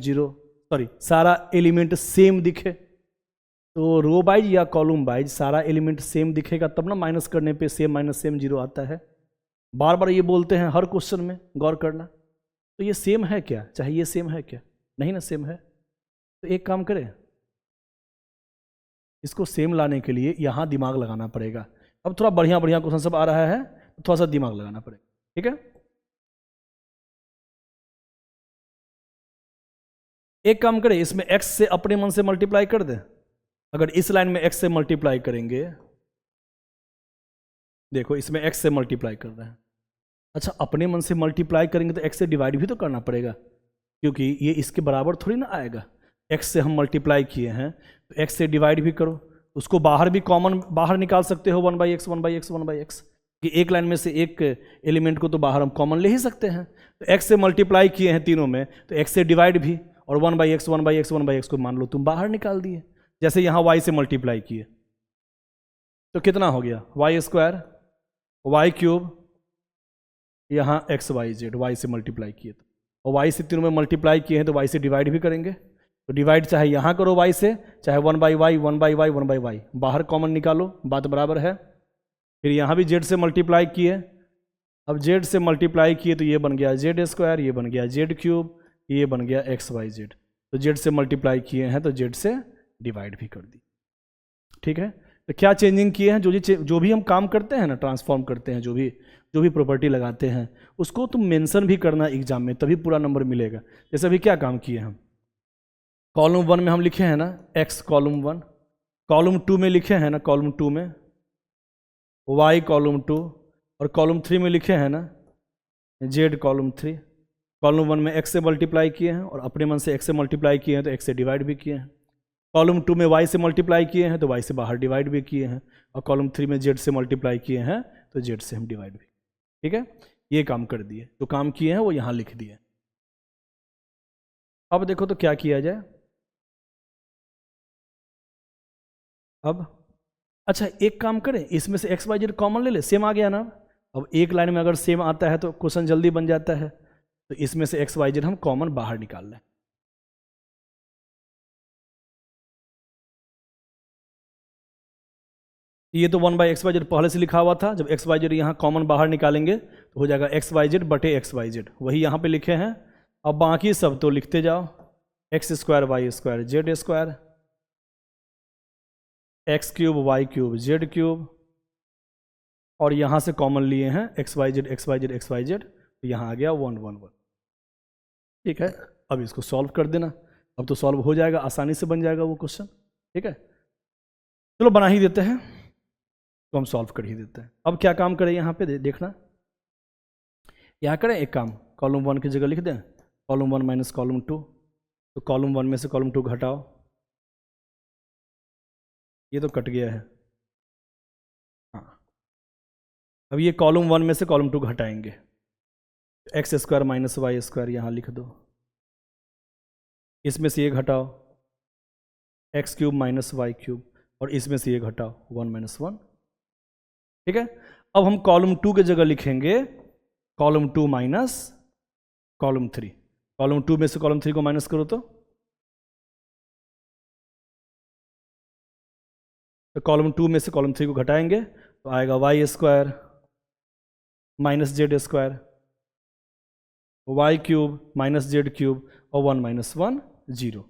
सेम दिखे। तो रो वाइज या कॉलम वाइज सारा एलिमेंट सेम दिखेगा तब ना माइनस करने पे सेम माइनस सेम 0 आता है। बार बार ये बोलते हैं हर क्वेश्चन में, गौर करना। तो ये सेम है क्या, चाहे ये सेम है क्या, नहीं ना सेम है। तो एक काम करें, इसको सेम लाने के लिए यहाँ दिमाग लगाना पड़ेगा। अब थोड़ा बढ़िया क्वेश्चन सब आ रहा है तो थोड़ा सा दिमाग लगाना पड़ेगा, ठीक है। एक काम करें, इसमें x से अपने मन से मल्टीप्लाई कर दें। अगर इस लाइन में x से मल्टीप्लाई करेंगे, देखो इसमें x से मल्टीप्लाई कर रहे हैं। अच्छा, अपने मन से मल्टीप्लाई करेंगे तो x से डिवाइड भी तो करना पड़ेगा, क्योंकि ये इसके बराबर थोड़ी ना आएगा। x से हम मल्टीप्लाई किए हैं तो x से डिवाइड भी करो, उसको बाहर भी कॉमन बाहर निकाल सकते हो, 1/x 1/x 1/x, कि एक लाइन में से एक एलिमेंट को तो बाहर हम कॉमन ले ही सकते हैं। तो x से मल्टीप्लाई किए हैं तीनों में तो x से डिवाइड भी, और 1/x 1/x 1/x को मान लो तुम बाहर निकाल दिए। जैसे यहाँ y से मल्टीप्लाई किए तो कितना हो गया, y स्क्वायर y क्यूब, यहाँ x y z, y से मल्टीप्लाई किए तो, और y से तीनों में मल्टीप्लाई किए हैं तो y से डिवाइड भी करेंगे। तो डिवाइड चाहे यहाँ करो y से, चाहे 1/y 1/y 1/y, बाहर कॉमन निकालो, बात बराबर है। फिर यहाँ भी z से मल्टीप्लाई किए, अब z से मल्टीप्लाई किए तो ये बन गया z², ये बन गया z³, ये बन गया xyz। तो z से मल्टीप्लाई किए हैं तो z से डिवाइड भी कर दी। ठीक है, तो क्या चेंजिंग किए हैं, जो भी हम काम करते हैं ना, ट्रांसफॉर्म करते हैं, जो भी प्रॉपर्टी लगाते हैं, उसको तुम मेंशन भी करना एग्जाम में, तभी पूरा नंबर मिलेगा। जैसे अभी क्या काम किए हम, कॉलम 1 में हम लिखे हैं ना x कॉलम 1, कॉलम 2 में लिखे हैं ना कॉलम 2 में y कॉलम 2, और कॉलम 3 में लिखे हैं ना z कॉलम 3। कॉलम 1 में x से मल्टीप्लाई किए हैं और अपने मन से x से मल्टीप्लाई किए हैं तो x से डिवाइड भी किए हैं। कॉलम 2 में y से मल्टीप्लाई किए हैं तो y से बाहर डिवाइड भी किए हैं, और कॉलम 3 में z से मल्टीप्लाई किए हैं तो z से हम डिवाइड भी। ठीक है, ये काम कर दिए, जो काम किए हैं वो यहाँ लिख दिए। अब देखो तो क्या किया जाए। अब अच्छा एक काम करें, इसमें से x y z कॉमन ले ले, सेम आ गया ना। अब एक लाइन में अगर सेम आता है तो क्वेश्चन जल्दी बन जाता है, तो इसमें से x y z हम कॉमन बाहर निकाल लें। ये तो 1/xyz पहले से लिखा हुआ था, जब xyz यहाँ कॉमन बाहर निकालेंगे तो हो जाएगा xyz बटे xyz, वही यहाँ पे लिखे हैं। अब बाकी सब तो लिखते जाओ, x² y² z², x³ y³ z³, और यहाँ से कॉमन लिए हैं xyz xyz xyz, तो यहाँ आ गया 1 1 1। ठीक है, अब इसको सॉल्व कर देना, अब तो सॉल्व हो जाएगा, आसानी से बन जाएगा वो क्वेश्चन। ठीक है, चलो बना ही देते हैं, तो हम सॉल्व कर ही देते हैं। अब क्या काम करें यहाँ पे देखना, यहाँ करें एक काम, कॉलम 1 की जगह लिख दें कॉलम 1 माइनस कॉलम 2, तो कॉलम 1 में से कॉलम 2 घटाओ, ये तो कट गया है। हाँ, अब ये कॉलम 1 में से कॉलम 2 घटाएंगे, x² माइनस y² यहाँ लिख दो, इसमें से ये घटाओ x³ माइनस y³, और इसमें से ये घटाओ 1 - 1। ठीक है, अब हम कॉलम 2 के जगह लिखेंगे कॉलम 2 माइनस कॉलम 3, कॉलम 2 में से कॉलम 3 को माइनस करो तो कॉलम 2 में से कॉलम 3 को घटाएंगे तो आएगा y² minus z² y³ minus z³ और 1 - 1 0,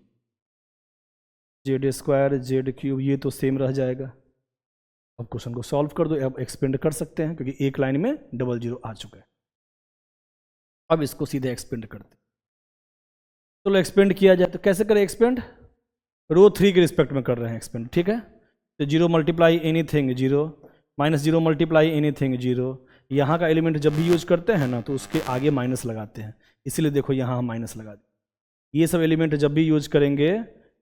z² z³, ये तो सेम रह जाएगा। अब क्वेश्चन को सॉल्व कर दो, अब एक्सपेंड कर सकते हैं क्योंकि एक लाइन में 0 आ चुका है। अब इसको सीधे एक्सपेंड करते हैं, चलो एक्सपेंड किया जाए तो कैसे करें एक्सपेंड, रो 3 के रिस्पेक्ट में कर रहे हैं एक्सपेंड। ठीक है, तो 0 multiply anything 0 minus 0 multiply anything 0, यहाँ का एलिमेंट जब भी यूज करते हैं ना तो उसके आगे माइनस लगाते हैं, इसीलिए देखो यहाँ हम माइनस लगा दें। ये सब एलिमेंट जब भी यूज करेंगे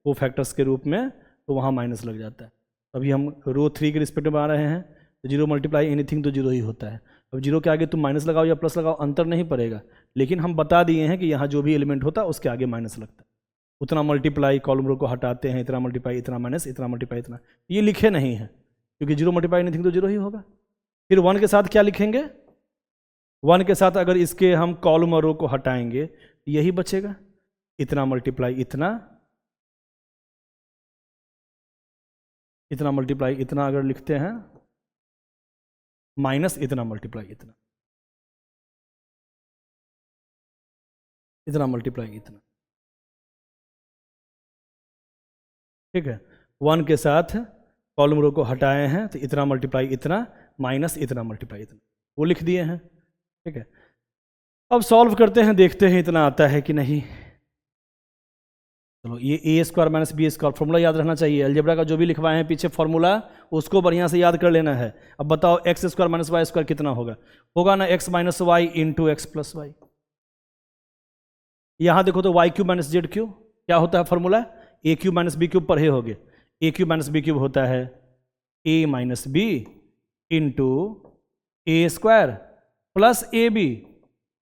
वो फैक्टर्स के रूप में तो वहाँ माइनस लग जाता है। अभी हम रो 3 के रिस्पेक्ट में आ रहे हैं, तो 0 मल्टीप्लाई एनीथिंग तो 0 ही होता है। अब 0 के आगे तुम माइनस लगाओ या प्लस लगाओ अंतर नहीं पड़ेगा, लेकिन हम बता दिए हैं कि यहाँ जो भी एलिमेंट होता है उसके आगे माइनस लगता है। उतना मल्टीप्लाई कॉलम रो को हटाते हैं, इतना मल्टीप्लाई इतना माइनस इतना मल्टीप्लाई इतना, ये लिखे नहीं है क्योंकि 0 मल्टीप्लाई एनीथिंग तो 0 ही होगा। फिर 1 के साथ क्या लिखेंगे, 1 के साथ अगर इसके हम कॉलम और रो को हटाएंगे यही बचेगा, इतना मल्टीप्लाई इतना, इतना मल्टीप्लाई इतना अगर लिखते हैं, माइनस इतना मल्टीप्लाई इतना, इतना मल्टीप्लाई इतना। ठीक है, 1 के साथ कॉलम रो को हटाए हैं तो इतना मल्टीप्लाई इतना माइनस इतना मल्टीप्लाई इतना, वो लिख दिए हैं। ठीक है, अब सॉल्व करते हैं, देखते हैं इतना आता है कि नहीं। चलो ये a² माइनस b² फॉर्मूला याद रहना चाहिए, अलजेब्रा का जो भी लिखवाए हैं पीछे फॉर्मूला उसको बढ़िया से याद कर लेना है। अब बताओ x² माइनस y² कितना होगा, होगा ना x minus Y into X plus Y. यहाँ देखो तो y³ माइनस z³ क्या होता है फॉर्मूला, a³ माइनस b³ पढ़े होगे, a³ माइनस b³ होता है a minus b into a² plus ab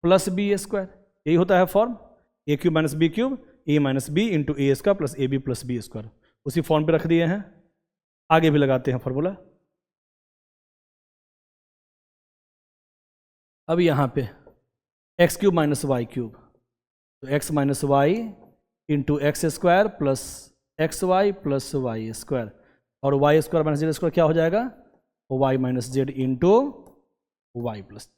plus b², यही होता है form, a³ minus b³ a minus B into a² plus ab plus b², उसी फॉर्म पे रख दिए हैं। आगे भी लगाते हैं फॉर्मूला। अब यहाँ पे x³ माइनस y³ तो x minus Y into x square plus x Y plus Y square, और y square minus Z square क्या हो जाएगा, y minus Z into Y plus,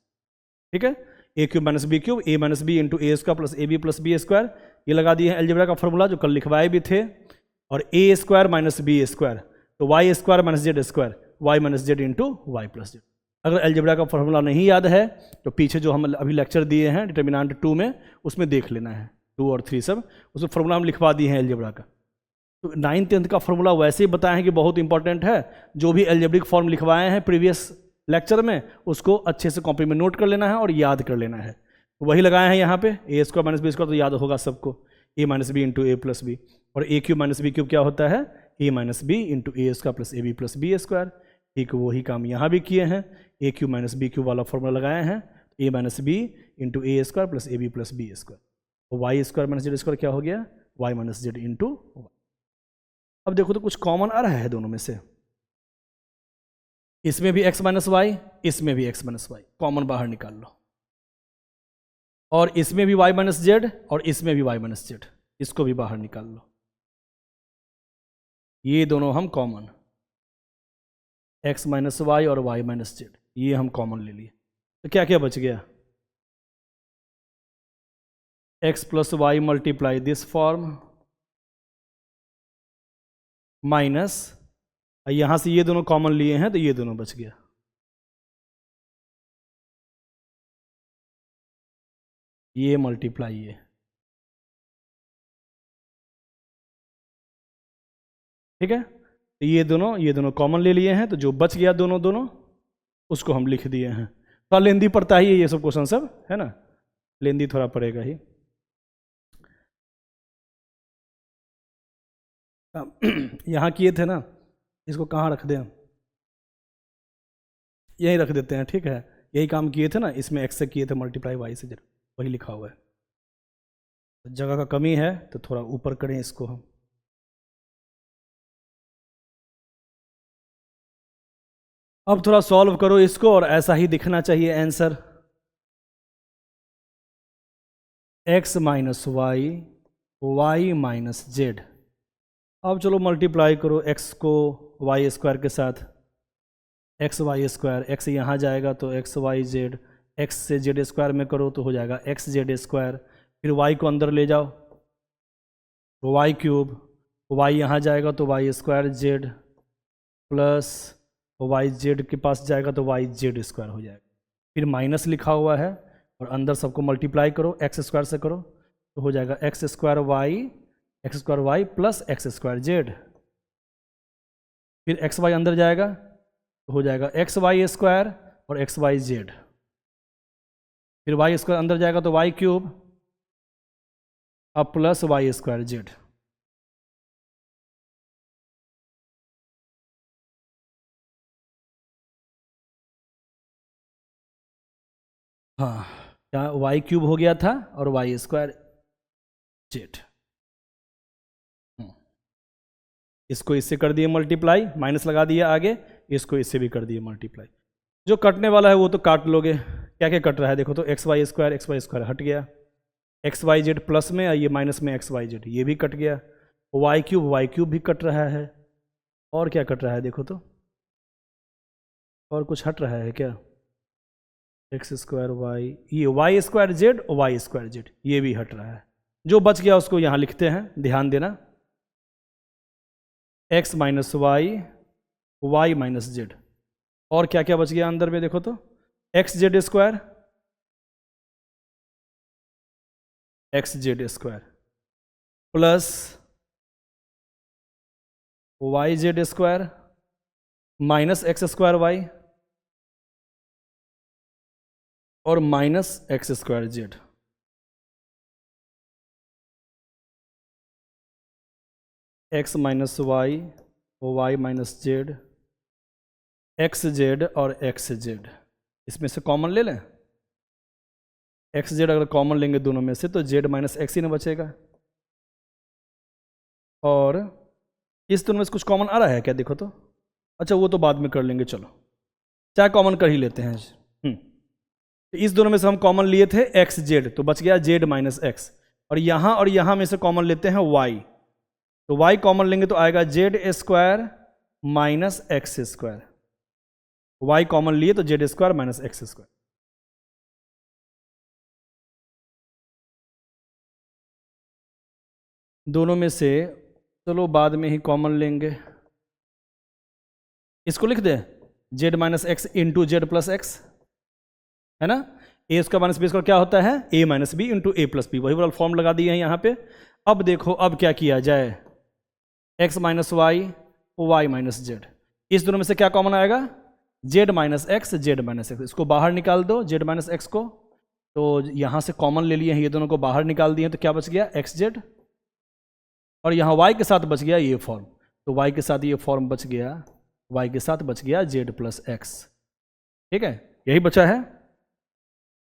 ठीक है। A cube minus b cube, a minus B into a square plus a b plus b square, ये लगा दिए हैं अलजेब्रा का फॉर्मूला जो कल लिखवाए भी थे। और A square minus B square, तो Y square minus Z square, Y minus Z into Y plus Z. अगर अलजेब्रा का फॉर्मूला नहीं याद है तो पीछे जो हम अभी लेक्चर दिए हैं डिटर्मिनेंट 2 में, उसमें देख लेना है, 2 और 3 सब, उसमें फॉर्मूला हम लिखवा दिए हैं अलजेब्रा का। तो 9th 10th का फॉर्मूला वैसे ही बताए हैं कि बहुत इंपॉर्टेंट है, जो भी अलजेब्रिक फॉर्म लिखवाए हैं प्रीवियस लेक्चर में उसको अच्छे से कॉपी में नोट कर लेना है और याद कर लेना है। वही लगाए हैं यहाँ पे, a square minus B square तो याद होगा सबको, a minus B into A plus b, और a cube minus b cube क्या होता है, a minus B into a square plus a b plus b square. ठीक वही काम यहाँ भी किए हैं, a cube minus b cube वाला फॉर्मूला लगाए हैं, a minus B into a square plus a b plus b square, तो Y square minus Z square क्या हो गया, Y minus Z into Y. अब देखो तो कुछ कॉमन आ रहा है दोनों में से, इसमें भी x माइनस वाई, इसमें भी x माइनस वाई, कॉमन बाहर निकाल लो, और इसमें भी y माइनस जेड और इसमें भी y माइनस जेड, इसको भी बाहर निकाल लो। ये दोनों हम कॉमन, x माइनस वाई और y माइनस जेड, ये हम कॉमन ले लिए, तो क्या क्या बच गया, x plus Y multiply this form minus, यहां से ये दोनों कॉमन लिए हैं तो ये दोनों बच गया, ये मल्टीप्लाई ये, ठीक है। तो ये दोनों कॉमन ले लिए हैं, तो जो बच गया दोनों उसको हम लिख दिए हैं। थोड़ा लेंदी पड़ता ही है ये सब क्वेश्चन सब, है ना, लेंदी थोड़ा पड़ेगा ही। यहाँ किए थे ना, इसको कहाँ रख दें, यहीं रख देते हैं, ठीक है। यही काम किए थे ना, इसमें एक्स से किए थे मल्टीप्लाई वाई से, वही लिखा हुआ है। जगह का कमी है तो थोड़ा ऊपर करें इसको हम। अब थोड़ा सॉल्व करो इसको, और ऐसा ही दिखना चाहिए answer, x minus Y, Y minus Z. अब चलो मल्टीप्लाई करो x को वाई स्क्वायर के साथ, एक्स वाई स्क्वायर, एक्स यहाँ जाएगा तो एक्स वाई जेड, एक्स से जेड स्क्वायर में करो तो हो जाएगा एक्स जेड स्क्वायर, फिर वाई को अंदर ले जाओ तो वाई क्यूब, वाई यहाँ जाएगा तो Y square Z plus Y Z के पास जाएगा तो वाई जेड स्क्वायर हो जाएगा, फिर माइनस लिखा हुआ है और अंदर सबको मल्टीप्लाई करो, एक्स स्क्वायर से करो तो हो जाएगा X square Y plus X square Z, फिर एक्स वाई अंदर जाएगा तो हो जाएगा एक्स वाई स्क्वायर और एक्स वाई जेड, फिर वाई स्क्वायर अंदर जाएगा तो वाई क्यूब अब प्लस वाई स्क्वायर जेड। हाँ, क्या वाई क्यूब हो गया था और वाई स्क्वायर जेड, इसको इससे कर दिए मल्टीप्लाई, माइनस लगा दिया आगे, इसको इससे भी कर दिए मल्टीप्लाई। जो कटने वाला है वो तो काट लोगे, क्या क्या कट रहा है देखो तो, एक्स वाई स्क्वायर हट गया, एक्स वाई जेड प्लस में, ये माइनस में एक्स वाई जेड ये भी कट गया, वाई क्यूब भी कट रहा है, और क्या कट रहा है देखो तो, और कुछ हट रहा है क्या, एक्स स्क्वायर वाई, ये वाई स्क्वायर जेड ये भी हट रहा है। जो बच गया उसको यहाँ लिखते हैं, ध्यान देना, x minus y minus Z, और क्या क्या बच गया अंदर में देखो तो, x Z square plus Y z square minus x square y और minus x square Z, x minus y minus z, x z और एक्स जेड, इसमें से कॉमन ले लें, एक्स जेड अगर कॉमन लेंगे दोनों में से तो जेड माइनस एक्स ही ना बचेगा, और इस दोनों में से कुछ कॉमन आ रहा है क्या देखो तो, अच्छा वो तो बाद में कर लेंगे, चलो चाहे कॉमन कर ही लेते हैं। तो इस दोनों में से हम कॉमन लिए थे एक्स जेड, तो बच गया जेड माइनस एक्स, और यहाँ में से कॉमन लेते हैं y, तो y कॉमन लेंगे तो आएगा Z square minus x square. y common लिए तो Z square minus x square. दोनों में से चलो बाद में ही कॉमन लेंगे, इसको लिख दे z minus x into z plus x, है ना। A square minus B square क्या होता है, a minus B into A plus b, वही वाला फॉर्म लगा दिए हैं यहाँ पे। अब देखो अब क्या किया जाए, X minus Y, Y minus Z, इस दोनों में से क्या कॉमन आएगा, Z minus X, Z minus X, इसको बाहर निकाल दो जेड माइनस एक्स को, तो यहाँ से कॉमन ले लिए हैं, ये दोनों को बाहर निकाल दिए, तो क्या बच गया एक्स जेड, और यहाँ y के साथ बच गया ये फॉर्म, तो y के साथ ये फॉर्म बच गया, y के साथ बच गया z प्लस एक्स, ठीक है, यही बचा है।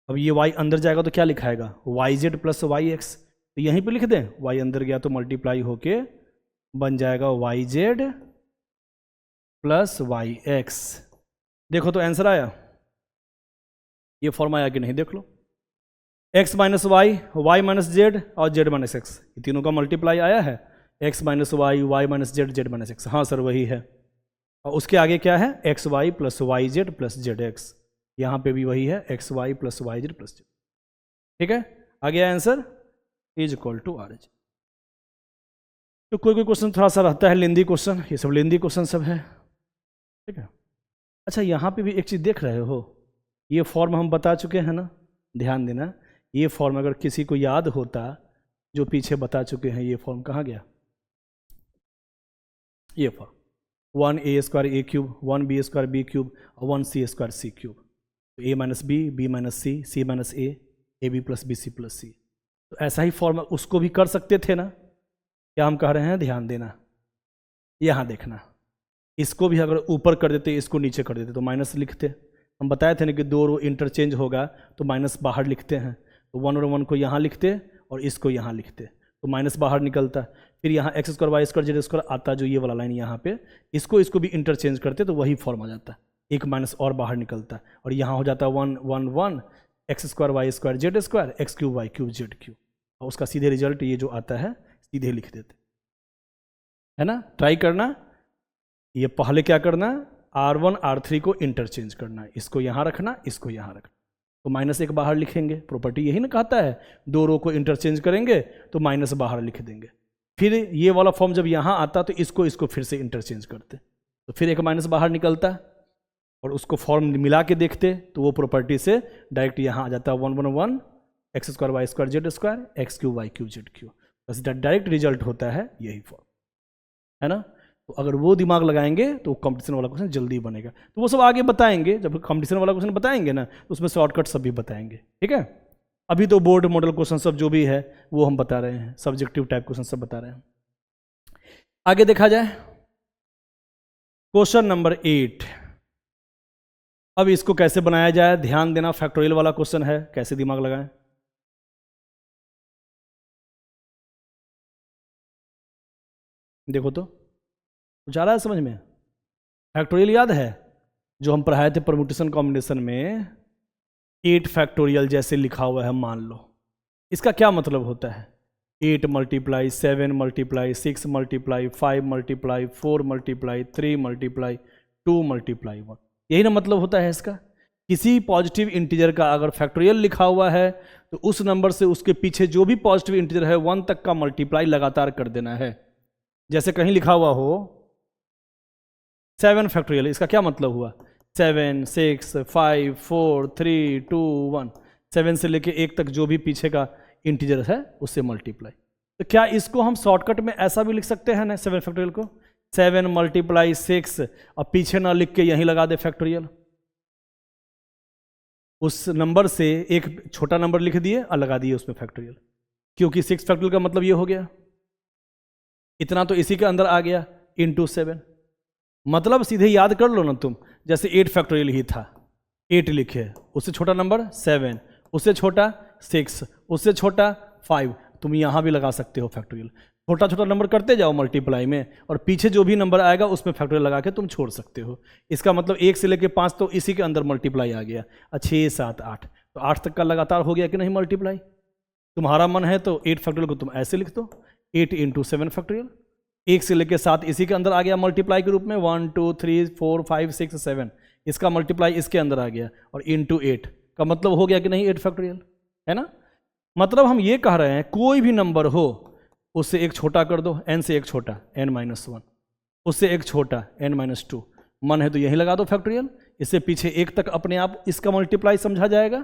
अब ये y अंदर जाएगा तो क्या लिखाएगा, y Z plus Y x, तो यहीं पे लिख दें, y अंदर गया तो मल्टीप्लाई होके बन जाएगा Y Z plus Y X. देखो तो आंसर आया, ये फॉर्म आया कि नहीं देख लो, x minus Y, Y minus Z और जेड माइनस एक्स, ये तीनों का मल्टीप्लाई आया है, x minus Y, Y minus Z, Z minus X, हाँ सर वही है। और उसके आगे क्या है, X Y plus Y Z plus Z X, यहाँ पे भी वही है, X Y plus Y Z plus Z, ठीक है, आ गया answer is equal to R H. तो कोई कोई क्वेश्चन थोड़ा सा रहता है लेंदी क्वेश्चन, ये सब लेंदी क्वेश्चन सब है, ठीक है। अच्छा यहाँ पे भी एक चीज़ देख रहे हो, ये फॉर्म हम बता चुके हैं ना, ध्यान देना, ये फॉर्म अगर किसी को याद होता जो पीछे बता चुके हैं, ये फॉर्म कहाँ गया, ये form 1a square a cube, 1b square b cube और 1c स्क्वायर सी क्यूब, तो a minus B, B minus C, C minus a b plus b c plus c, तो ऐसा ही फॉर्म उसको भी कर सकते थे ना, क्या हम कह रहे हैं, ध्यान देना, यहाँ देखना, इसको भी अगर ऊपर कर देते, इसको नीचे कर देते तो माइनस लिखते, हम बताए थे ना कि दो रो इंटरचेंज होगा तो माइनस बाहर लिखते हैं, तो 1 और 1 को यहाँ लिखते और इसको यहाँ लिखते, तो माइनस बाहर निकलता, फिर यहाँ X square Y square Z square आता, जो ये वाला लाइन यहाँ पे, इसको भी इंटरचेंज करते तो वही फॉर्म आ जाता, एक माइनस और बाहर निकलता, और यहाँ हो जाता 1 1 1 X square Y square Z square, X cube Y cube Z cube, और उसका सीधे रिजल्ट ये जो आता है सीधे लिख देते, है ना। ट्राई करना, ये पहले क्या करना, R1 R3 को इंटरचेंज करना, इसको यहाँ रखना, इसको यहाँ रखना, तो माइनस एक बाहर लिखेंगे, प्रॉपर्टी यही ना कहता है, दो रो को इंटरचेंज करेंगे तो माइनस बाहर लिख देंगे, फिर ये वाला फॉर्म जब यहाँ आता तो इसको फिर से इंटरचेंज करते, तो फिर एक माइनस बाहर निकलता और उसको फॉर्म मिला के देखते तो वो प्रॉपर्टी से डायरेक्ट यहाँ आ जाता 1 1 1 X square Y square Z square, X cube Y cube Z cube, बस डायरेक्ट रिजल्ट होता है यही फॉर्म, है ना। तो अगर वो दिमाग लगाएंगे तो कंपटीशन वाला क्वेश्चन जल्दी बनेगा, तो वो सब आगे बताएंगे, जब कंपटीशन वाला क्वेश्चन बताएंगे ना तो उसमें शॉर्टकट सब भी बताएंगे, ठीक है। अभी तो बोर्ड मॉडल क्वेश्चन सब जो भी है वो हम बता रहे हैं, सब्जेक्टिव टाइप क्वेश्चन सब बता रहे हैं। आगे देखा जाए क्वेश्चन नंबर 8, अब इसको कैसे बनाया जाए, ध्यान देना, फैक्टोरियल वाला क्वेश्चन है, कैसे दिमाग लगाएं, देखो तो कुछ आ रहा है समझ में। फैक्टोरियल याद है जो हम पढ़ाए थे परम्यूटेशन कॉम्बिनेशन में, 8 फैक्टोरियल जैसे लिखा हुआ है, मान लो, इसका क्या मतलब होता है, 8 multiply 7 multiply 6 multiply 5 multiply 4 multiply 3 multiply 2 multiply 1, यही ना मतलब होता है इसका। किसी पॉजिटिव इंटीजर का अगर फैक्टोरियल लिखा हुआ है तो उस नंबर से उसके पीछे जो भी पॉजिटिव इंटीजर है 1 तक का मल्टीप्लाई लगातार कर देना है। जैसे कहीं लिखा हुआ हो 7 फैक्टोरियल, इसका क्या मतलब हुआ, 7 6 5 4 3 2 1, 7 से लेके 1 तक जो भी पीछे का इंटीजर है उससे मल्टीप्लाई। तो क्या इसको हम शॉर्टकट में ऐसा भी लिख सकते हैं ना, 7 फैक्टोरियल को 7 मल्टीप्लाई 6 और पीछे ना लिख के यहीं लगा दे फैक्टोरियल, उस नंबर से एक छोटा नंबर लिख दिए और लगा दिए उसमें फैक्टोरियल, क्योंकि 6 फैक्टोरियल का मतलब ये हो गया, इतना तो इसी के अंदर आ गया इंटू 7, मतलब सीधे याद कर लो ना तुम, जैसे 8 फैक्टोरियल ही था, 8 लिखे, उससे छोटा नंबर 7, उससे छोटा 6, उससे छोटा 5, तुम यहाँ भी लगा सकते हो फैक्टोरियल, छोटा छोटा नंबर करते जाओ मल्टीप्लाई में, और पीछे जो भी नंबर आएगा उसमें फैक्टोरियल लगा के तुम छोड़ सकते हो। इसका मतलब 1 से लेके 5 तो इसी के अंदर मल्टीप्लाई आ गया, 6 7 8, तो 8 तक का लगातार हो गया कि नहीं मल्टीप्लाई, तुम्हारा मन है तो 8 फैक्टोरियल को तुम ऐसे लिख दो, 8 इंटू 7 फैक्टोरियल, 1 से लेकर 7 इसी के अंदर आ गया मल्टीप्लाई के रूप में, 1 2 3 4 5 6 7, इसका मल्टीप्लाई इसके अंदर आ गया, और इंटू 8 का मतलब हो गया कि नहीं 8 फैक्टोरियल, है ना। मतलब हम ये कह रहे हैं कोई भी नंबर हो उससे एक छोटा कर दो, n से एक छोटा n-1, उससे एक छोटा n-2, मन है तो यहीं लगा दो फैक्टोरियल, इससे पीछे 1 तक अपने आप इसका मल्टीप्लाई समझा जाएगा,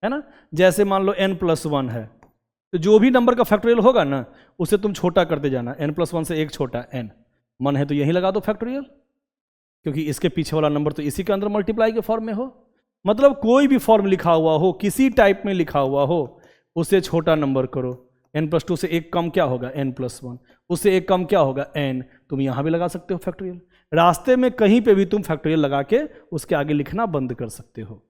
है ना। जैसे मान लो n+1 है, तो जो भी नंबर का फैक्टोरियल होगा ना उसे तुम छोटा करते जाना, n+1 से एक छोटा n, मन है तो यहीं लगा दो फैक्टोरियल, क्योंकि इसके पीछे वाला नंबर तो इसी के अंदर मल्टीप्लाई के फॉर्म में हो। मतलब कोई भी फॉर्म लिखा हुआ हो, किसी टाइप में लिखा हुआ हो, उससे छोटा नंबर करो, n+2 से एक कम क्या होगा n+1, उससे एक कम क्या होगा n, तुम यहां भी लगा सकते हो फैक्टोरियल। रास्ते में कहीं पे भी तुम फैक्टोरियल लगा के उसके आगे लिखना बंद कर सकते हो,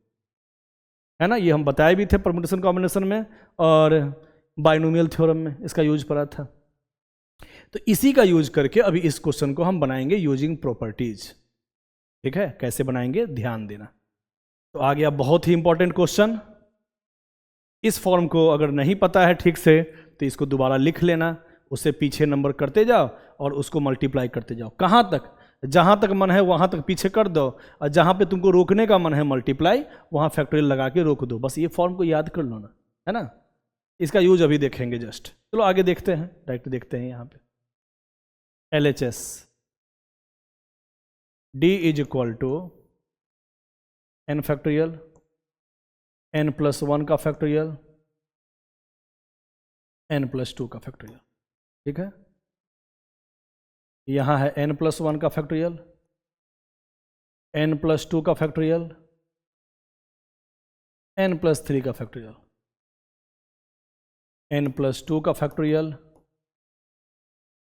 है ना। ये हम बताए भी थे परम्यूटेशन कॉम्बिनेशन में और बाइनोमियल थ्योरम में इसका यूज पड़ा था। तो इसी का यूज करके अभी इस क्वेश्चन को हम बनाएंगे यूजिंग प्रॉपर्टीज, ठीक है। कैसे बनाएंगे ध्यान देना। तो आ गया बहुत ही इंपॉर्टेंट क्वेश्चन। इस फॉर्म को अगर नहीं पता है ठीक से तो इसको दोबारा लिख लेना, उससे पीछे नंबर करते जाओ और उसको मल्टीप्लाई करते जाओ, कहाँ तक, जहाँ तक मन है वहाँ तक पीछे कर दो, और जहाँ पे तुमको रोकने का मन है मल्टीप्लाई, वहाँ फैक्टोरियल लगा के रोक दो। बस ये फॉर्म को याद कर लो ना, है ना। इसका यूज अभी देखेंगे जस्ट। चलो आगे देखते हैं, डायरेक्ट देखते हैं यहाँ पे। LHS D is equal to n factorial, n+1 का फैक्टोरियल, n+2 का फैक्टोरियल, ठीक है। यहाँ है n+1 का फैक्टोरियल, n+2 का फैक्टोरियल, n+3 का फैक्टोरियल, n+2 का फैक्टोरियल,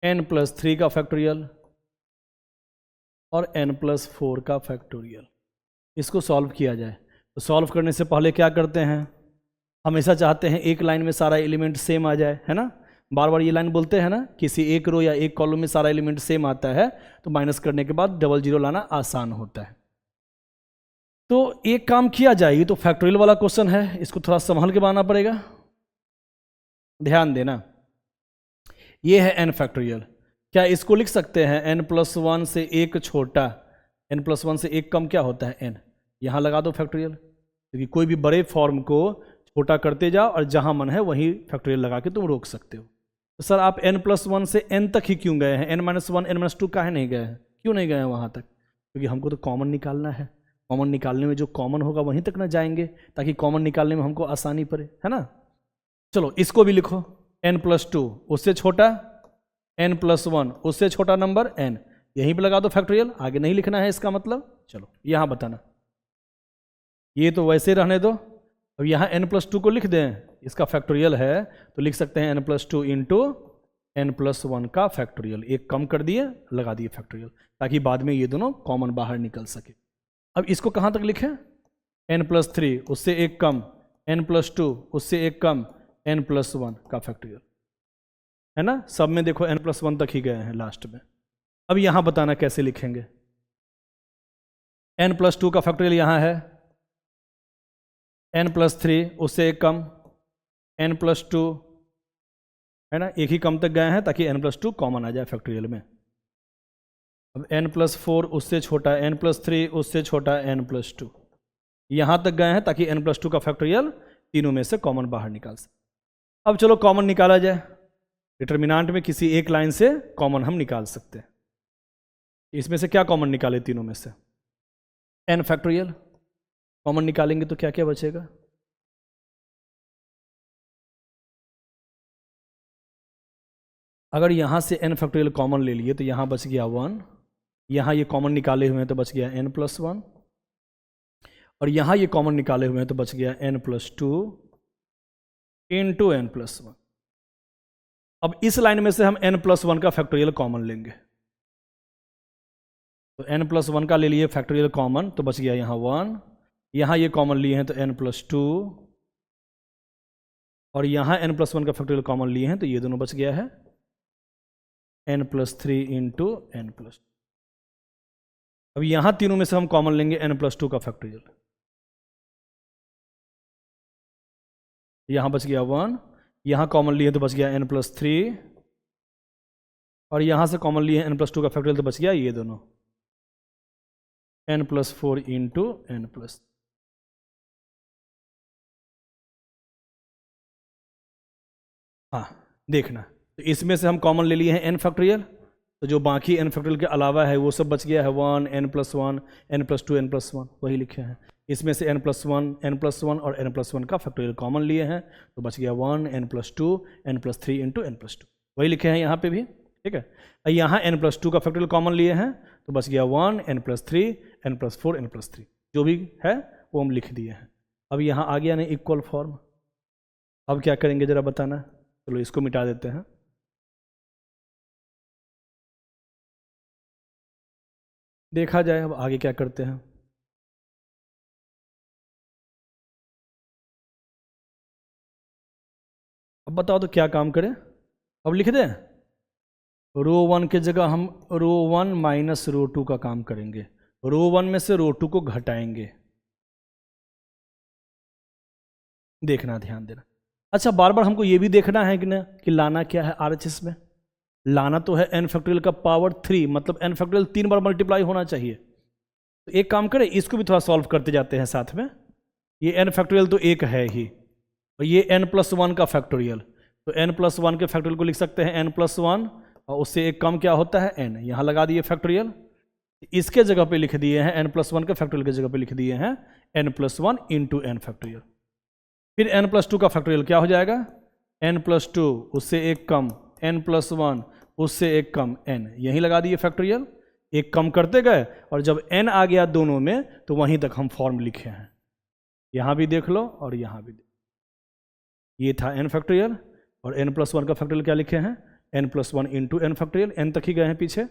n+3 का फैक्टोरियल और n+4 का फैक्टोरियल। इसको सॉल्व किया जाए तो सॉल्व करने से पहले क्या करते हैं, हमेशा चाहते हैं एक लाइन में सारा एलिमेंट सेम आ जाए, है ना। बार बार ये लाइन बोलते हैं ना, किसी एक रो या एक कॉलम में सारा एलिमेंट सेम आता है तो माइनस करने के बाद डबल जीरो लाना आसान होता है। तो एक काम किया जाए, ये तो फैक्टोरियल वाला क्वेश्चन है, इसको थोड़ा संभाल के बनाना पड़ेगा, ध्यान देना। ये है n फैक्टोरियल, क्या इसको लिख सकते हैं n+1 से एक छोटा, n+1 से एक कम क्या होता है n, यहाँ लगा दो फैक्टोरियल, क्योंकि कोई भी बड़े फॉर्म को छोटा करते जाओ और जहाँ मन है वहीं फैक्टोरियल लगा के तुम रोक सकते हो। तो सर आप n+1 से n तक ही क्यों गए हैं, n-1 n-2 काहे नहीं गए हैं, क्यों नहीं गए हैं वहाँ तक, क्योंकि हमको तो कॉमन निकालना है, कॉमन निकालने में जो कॉमन होगा वहीं तक ना जाएंगे, ताकि कॉमन निकालने में हमको आसानी पड़े, है ना। चलो इसको भी लिखो, n+2 उससे छोटा, n+1 उससे छोटा नंबर n, यहीं पे लगा दो फैक्टोरियल, आगे नहीं लिखना है इसका मतलब। चलो यहाँ बताना, ये तो वैसे रहने दो। अब यहाँ n+2 को लिख दें, इसका फैक्टोरियल है तो लिख सकते हैं n+2 इंटू n+1 का फैक्टोरियल, एक कम कर दिए लगा दिए फैक्टोरियल, ताकि बाद में ये दोनों कॉमन बाहर निकल सके। अब इसको कहाँ तक लिखें, n+3 उससे एक कम, n+2 उससे एक कम, n+1 का फैक्टोरियल, है ना। सब में देखो n+1 तक ही गए हैं लास्ट में। अब यहाँ बताना कैसे लिखेंगे, n+2 का फैक्टोरियल यहाँ है, n+3 उससे एक कम, n+2, है ना, एक ही कम तक गए हैं ताकि n+2 कॉमन आ जाए फैक्टोरियल में। अब n+4 उससे छोटा, n+3 उससे छोटा, n+2, यहाँ तक गए हैं ताकि n+2 का फैक्टोरियल तीनों में से कॉमन बाहर निकाल सके। अब चलो कॉमन निकाला जाए, डिटर्मिनेंट में किसी एक लाइन से कॉमन हम निकाल सकते हैं। इसमें से क्या कॉमन निकाले तीनों में से, n फैक्टोरियल कॉमन निकालेंगे तो क्या क्या बचेगा, अगर यहाँ से n फैक्टोरियल कॉमन ले लिए तो यहाँ बच गया 1, यहाँ ये कॉमन निकाले हुए हैं तो बच गया n+1, और यहाँ ये कॉमन निकाले हुए हैं तो बच गया n+2 इंटू n+1। अब इस लाइन में से हम n+1 का फैक्टोरियल कॉमन लेंगे, तो n+1 का ले लिए फैक्टोरियल कॉमन तो बच गया यहाँ 1, यहाँ ये कॉमन लिए हैं तो n+2, और यहाँ n+1 का फैक्टोरियल कॉमन लिए हैं तो ये दोनों बच गया है n+3 इंटू n+2। अब यहाँ तीनों में से हम कॉमन लेंगे n+2 का फैक्टोरियल, यहाँ बच गया 1, यहाँ कॉमन लिए तो बच गया n+3, और यहाँ से कॉमन लिए n+2 का फैक्टोरियल तो बच गया ये दोनों n+4 इंटू n+। हाँ देखना, तो इसमें से हम कॉमन ले लिए हैं n फैक्टोरियल, तो जो बाकी n फैक्टोरियल के अलावा है वो सब बच गया है 1 n+1 n+2 n+1 वही लिखे हैं। इसमें से n+1 n+1 और n+1 का फैक्टोरियल कॉमन लिए हैं तो बच गया 1 n+2 n+3 इंटू n+2 वही लिखे हैं यहाँ पे भी, ठीक है। यहाँ n+2 का फैक्टोरियल कॉमन लिए हैं तो बच गया 1 n+3 n+4 n+3 जो भी है वो हम लिख दिए हैं। अब यहाँ आ गया ना इक्वल फॉर्म, अब क्या करेंगे ज़रा बताना। चलो इसको मिटा देते हैं। देखा जाए अब आगे क्या करते हैं। अब बताओ तो क्या काम करें, अब लिख दें रो 1 के जगह हम रो 1 माइनस रो 2 का काम करेंगे। रो 1 में से रो 2 को घटाएंगे, देखना ध्यान देना। अच्छा बार बार हमको ये भी देखना है कि ना कि लाना क्या है RHS में, लाना तो है n फैक्टोरियल का पावर 3, मतलब n फैक्टोरियल 3 बार मल्टीप्लाई होना चाहिए। तो एक काम करें इसको भी थोड़ा सॉल्व करते जाते हैं साथ में। ये n फैक्टोरियल तो एक है ही, और ये n+1 का फैक्टोरियल, तो n+1 के फैक्टोरियल को लिख सकते हैं n+1 और उससे एक कम क्या होता है n, यहाँ लगा दिए फैक्टोरियल। इसके जगह पे लिख दिए हैं n+1 के फैक्टोरियल की जगह पे लिख दिए हैं n+1 इंटू n फैक्टोरियल। फिर n+2 का फैक्टोरियल क्या हो जाएगा n+2 उससे एक कम n+1 उससे एक कम n, यहीं लगा दिए फैक्टोरियल, एक कम करते गए और जब n आ गया दोनों में तो वहीं तक हम फॉर्म लिखे हैं। यहाँ भी देख लो और यहाँ भी, ये था n फैक्टोरियल और n+1 का फैक्टोरियल क्या लिखे हैं n+1 into n factorial, n तक ही गए हैं पीछे,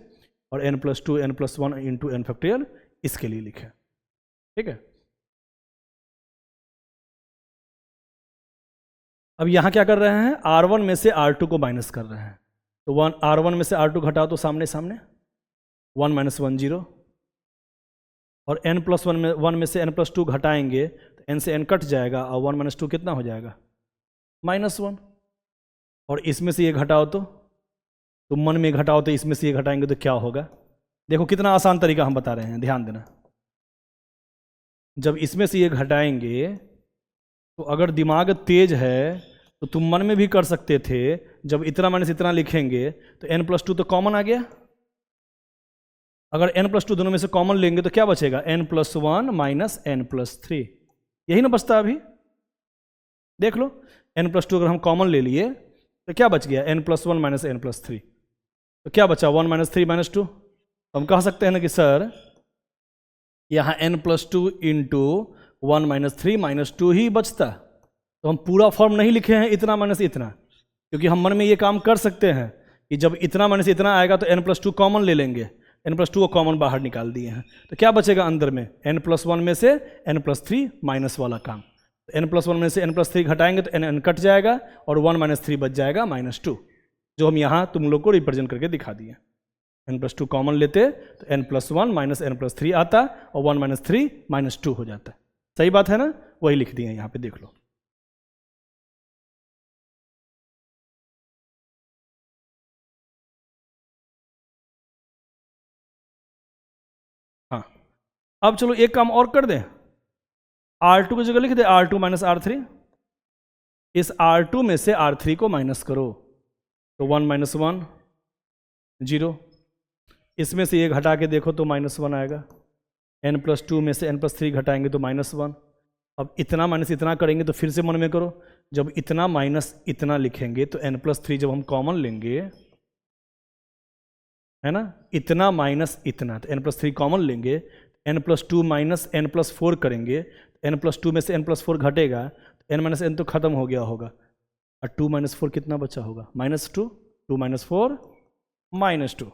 और n+2 n+1 into n factorial इसके लिए लिखे, ठीक है। अब यहाँ क्या कर रहे हैं R1 में से R2 को माइनस कर रहे हैं, तो R1 में से R2 घटाओ तो सामने सामने 1 - 1 0, और n+1 में से n+2 घटाएंगे तो n से n कट जाएगा और 1 - 2 कितना हो जाएगा -1, और इसमें से ये घटाओ तो मन में घटाओ तो इसमें से ये घटाएंगे तो क्या होगा। देखो कितना आसान तरीका हम बता रहे हैं, ध्यान देना। जब इसमें से ये घटाएंगे तो अगर दिमाग तेज है तो तुम मन में भी कर सकते थे, जब इतना माइनस इतना लिखेंगे तो n+2 तो कॉमन आ गया, अगर n+2 दोनों में से कॉमन लेंगे तो क्या बचेगा n+1 माइनस n+3, यही ना बचता अभी। देख लो n+2 अगर हम कॉमन ले लिए तो क्या बच गया n+1 माइनस n+3, तो क्या बचा 1 - 3 - 2। तो हम कह सकते हैं ना कि सर यहाँ n+2 इंटू 1 - 3 - 2 ही बचता, तो हम पूरा फॉर्म नहीं लिखे हैं इतना माइनस इतना, क्योंकि हम मन में ये काम कर सकते हैं कि जब इतना माइनस इतना आएगा तो n+2 कॉमन ले लेंगे, n+2 को कॉमन बाहर निकाल दिए हैं, तो क्या बचेगा अंदर में n+1 में से n+3 माइनस वाला काम, तो n+1 में से n+3 घटाएंगे तो n कट जाएगा और 1 - 3 बच जाएगा -2, जो हम यहाँ तुम लोग को रिप्रेजेंट करके दिखा दिए। n+2 कॉमन लेते तो n+1 माइनस n+3 आता और 1 - 3 -2 हो जाता। सही बात है ना, वही लिख दिए यहाँ पे, देख लो। हाँ अब चलो एक काम और कर दें, R2 की जगह लिख दे R2 माइनस R3, इस R2 में से R3 को माइनस करो तो 1 - 1 0, इसमें से ये घटा के देखो तो -1 आएगा, n+2 में से n+3 घटाएंगे तो -1। अब इतना माइनस इतना करेंगे तो फिर से मन में करो, जब इतना माइनस इतना लिखेंगे तो n+3 जब हम कॉमन लेंगे, है ना, इतना माइनस इतना, तो n+3 कॉमन लेंगे, n+2 माइनस n+4 करेंगे, n+2 में से n+4 घटेगा तो n - n तो खत्म हो गया होगा, और 2 - 4 कितना बचा होगा -2, 2 - 4 -2,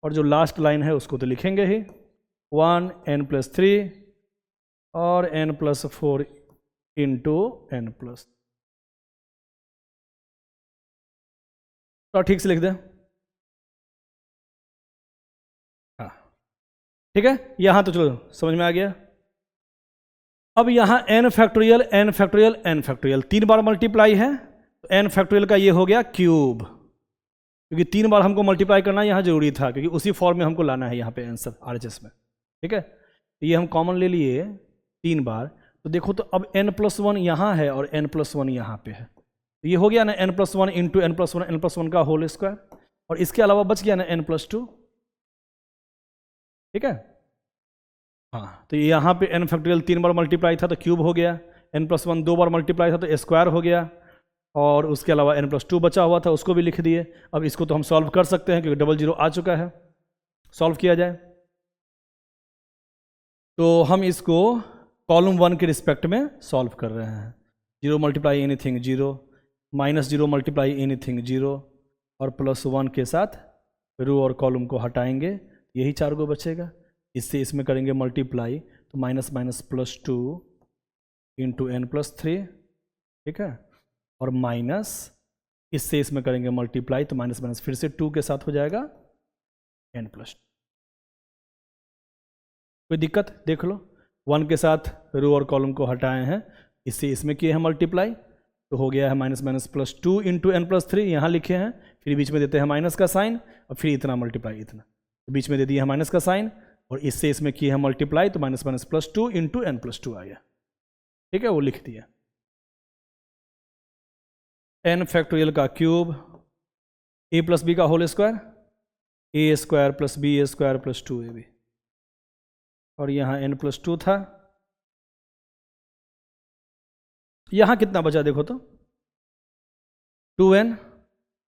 और जो लास्ट लाइन है उसको तो लिखेंगे ही 1 n+3 और n+4 इंटू n+, तो ठीक से लिख दें। हाँ ठीक है, यहाँ तो चलो समझ में आ गया। अब यहाँ n factorial n factorial n factorial 3 बार मल्टीप्लाई है, तो n फैक्टोरियल का ये हो गया क्यूब, क्योंकि 3 बार हमको मल्टीप्लाई करना यहाँ जरूरी था, क्योंकि उसी फॉर्म में हमको लाना है यहाँ पे आंसर RHS में। ठीक है, तो ये हम कॉमन ले लिए 3 बार। तो देखो तो अब n+1 यहाँ है और n+1 यहाँ पे है, तो ये हो गया ना n+1 इंटू n+1 का होल स्क्वायर, और इसके अलावा बच गया ना n+2। ठीक है, हाँ, तो यहाँ पे n फैक्टोरियल 3 बार मल्टीप्लाई था तो क्यूब हो गया, n+1 2 बार मल्टीप्लाई था तो स्क्वायर हो गया, और उसके अलावा n+2 बचा हुआ था उसको भी लिख दिए। अब इसको तो हम सॉल्व कर सकते हैं क्योंकि 00 आ चुका है, सॉल्व किया जाए। तो हम इसको कॉलम 1 के रिस्पेक्ट में सॉल्व कर रहे हैं। 0 मल्टीप्लाई एनीथिंग 0, -0 मल्टीप्लाई एनीथिंग 0, और +1 के साथ रो और कॉलम को हटाएंगे, यही 4 को बचेगा। इससे इसमें करेंगे मल्टीप्लाई, तो -+2 इंटू n+3। ठीक है, और माइनस इससे इसमें करेंगे मल्टीप्लाई, तो माइनस फिर से 2 के साथ हो जाएगा n+2। कोई दिक्कत देख लो, 1 के साथ रो और कॉलम को हटाए हैं, इससे इसमें किए हैं मल्टीप्लाई, तो हो गया है -+2 इंटू n+3, यहाँ लिखे हैं, फिर बीच में देते हैं माइनस का साइन, और फिर इतना मल्टीप्लाई इतना, तो बीच में दे दिया है माइनस का साइन, और इससे इसमें किए हैं मल्टीप्लाई, तो -+2 इंटू n+2 आ गया। ठीक है, वो लिख दिया। n फैक्टोरियल का क्यूब, a + b का whole square, a² + b² + 2ab, और यहाँ n+2 था। यहाँ कितना बचा देखो तो 2n,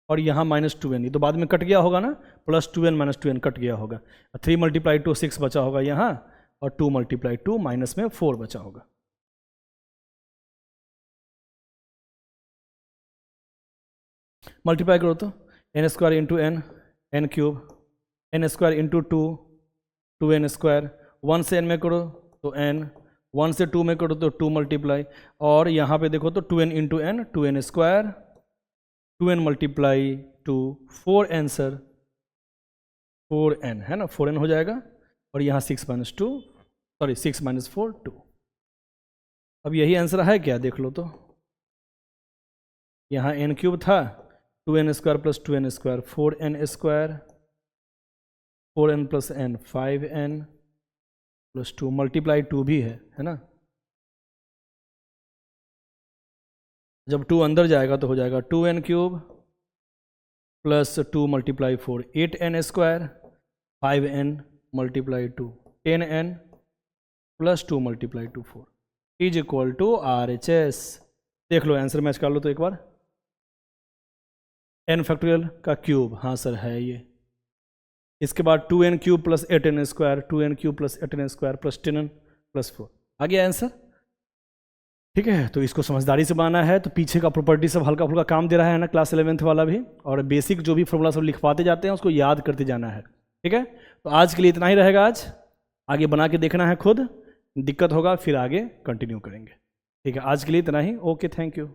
और यहाँ -2n, ये तो बाद में कट गया होगा ना, +2n -2n कट गया होगा, 3 × 2 6 बचा होगा यहाँ, और 2 × 2 माइनस में 4 बचा होगा। मल्टीप्लाई करो तो n² into n³ n² into 2n², 1 से n में करो तो n, 1 से 2 में करो तो 2 मल्टीप्लाई, और यहाँ पे देखो तो 2n into n 2n², 2n multiply 2 4 answer 4n है ना, 4n हो जाएगा, और यहाँ 6 - 4 2। अब यही आंसर है क्या देख लो तो, यहाँ n³ था, 2n² + 2n² 4n², 4n + n 5n + 2 multiply 2 भी है ना, जब 2 अंदर जाएगा तो हो जाएगा 2n³ + 2 × 4 8n², 5n × 2 10n + 2 × 2 4 = RHS। देख लो आंसर मैच कर लो तो एक बार, n फैक्टोरियल का क्यूब, हाँ सर है ये। इसके बाद 2n³ + 8n², 2n³ + 8n² + 10n + 4 आ गया आंसर। ठीक है, तो इसको समझदारी से बनाना है, तो पीछे का प्रॉपर्टी सब हल्का फुल्का काम दे रहा है ना क्लास 11th वाला भी, और बेसिक जो भी फॉर्मूला सब लिखवाते जाते हैं उसको याद करते जाना है। ठीक है, तो आज के लिए इतना ही रहेगा, आज आगे बना के देखना है खुद, दिक्कत होगा फिर आगे कंटिन्यू करेंगे। ठीक है, आज के लिए इतना ही, ओके, थैंक यू।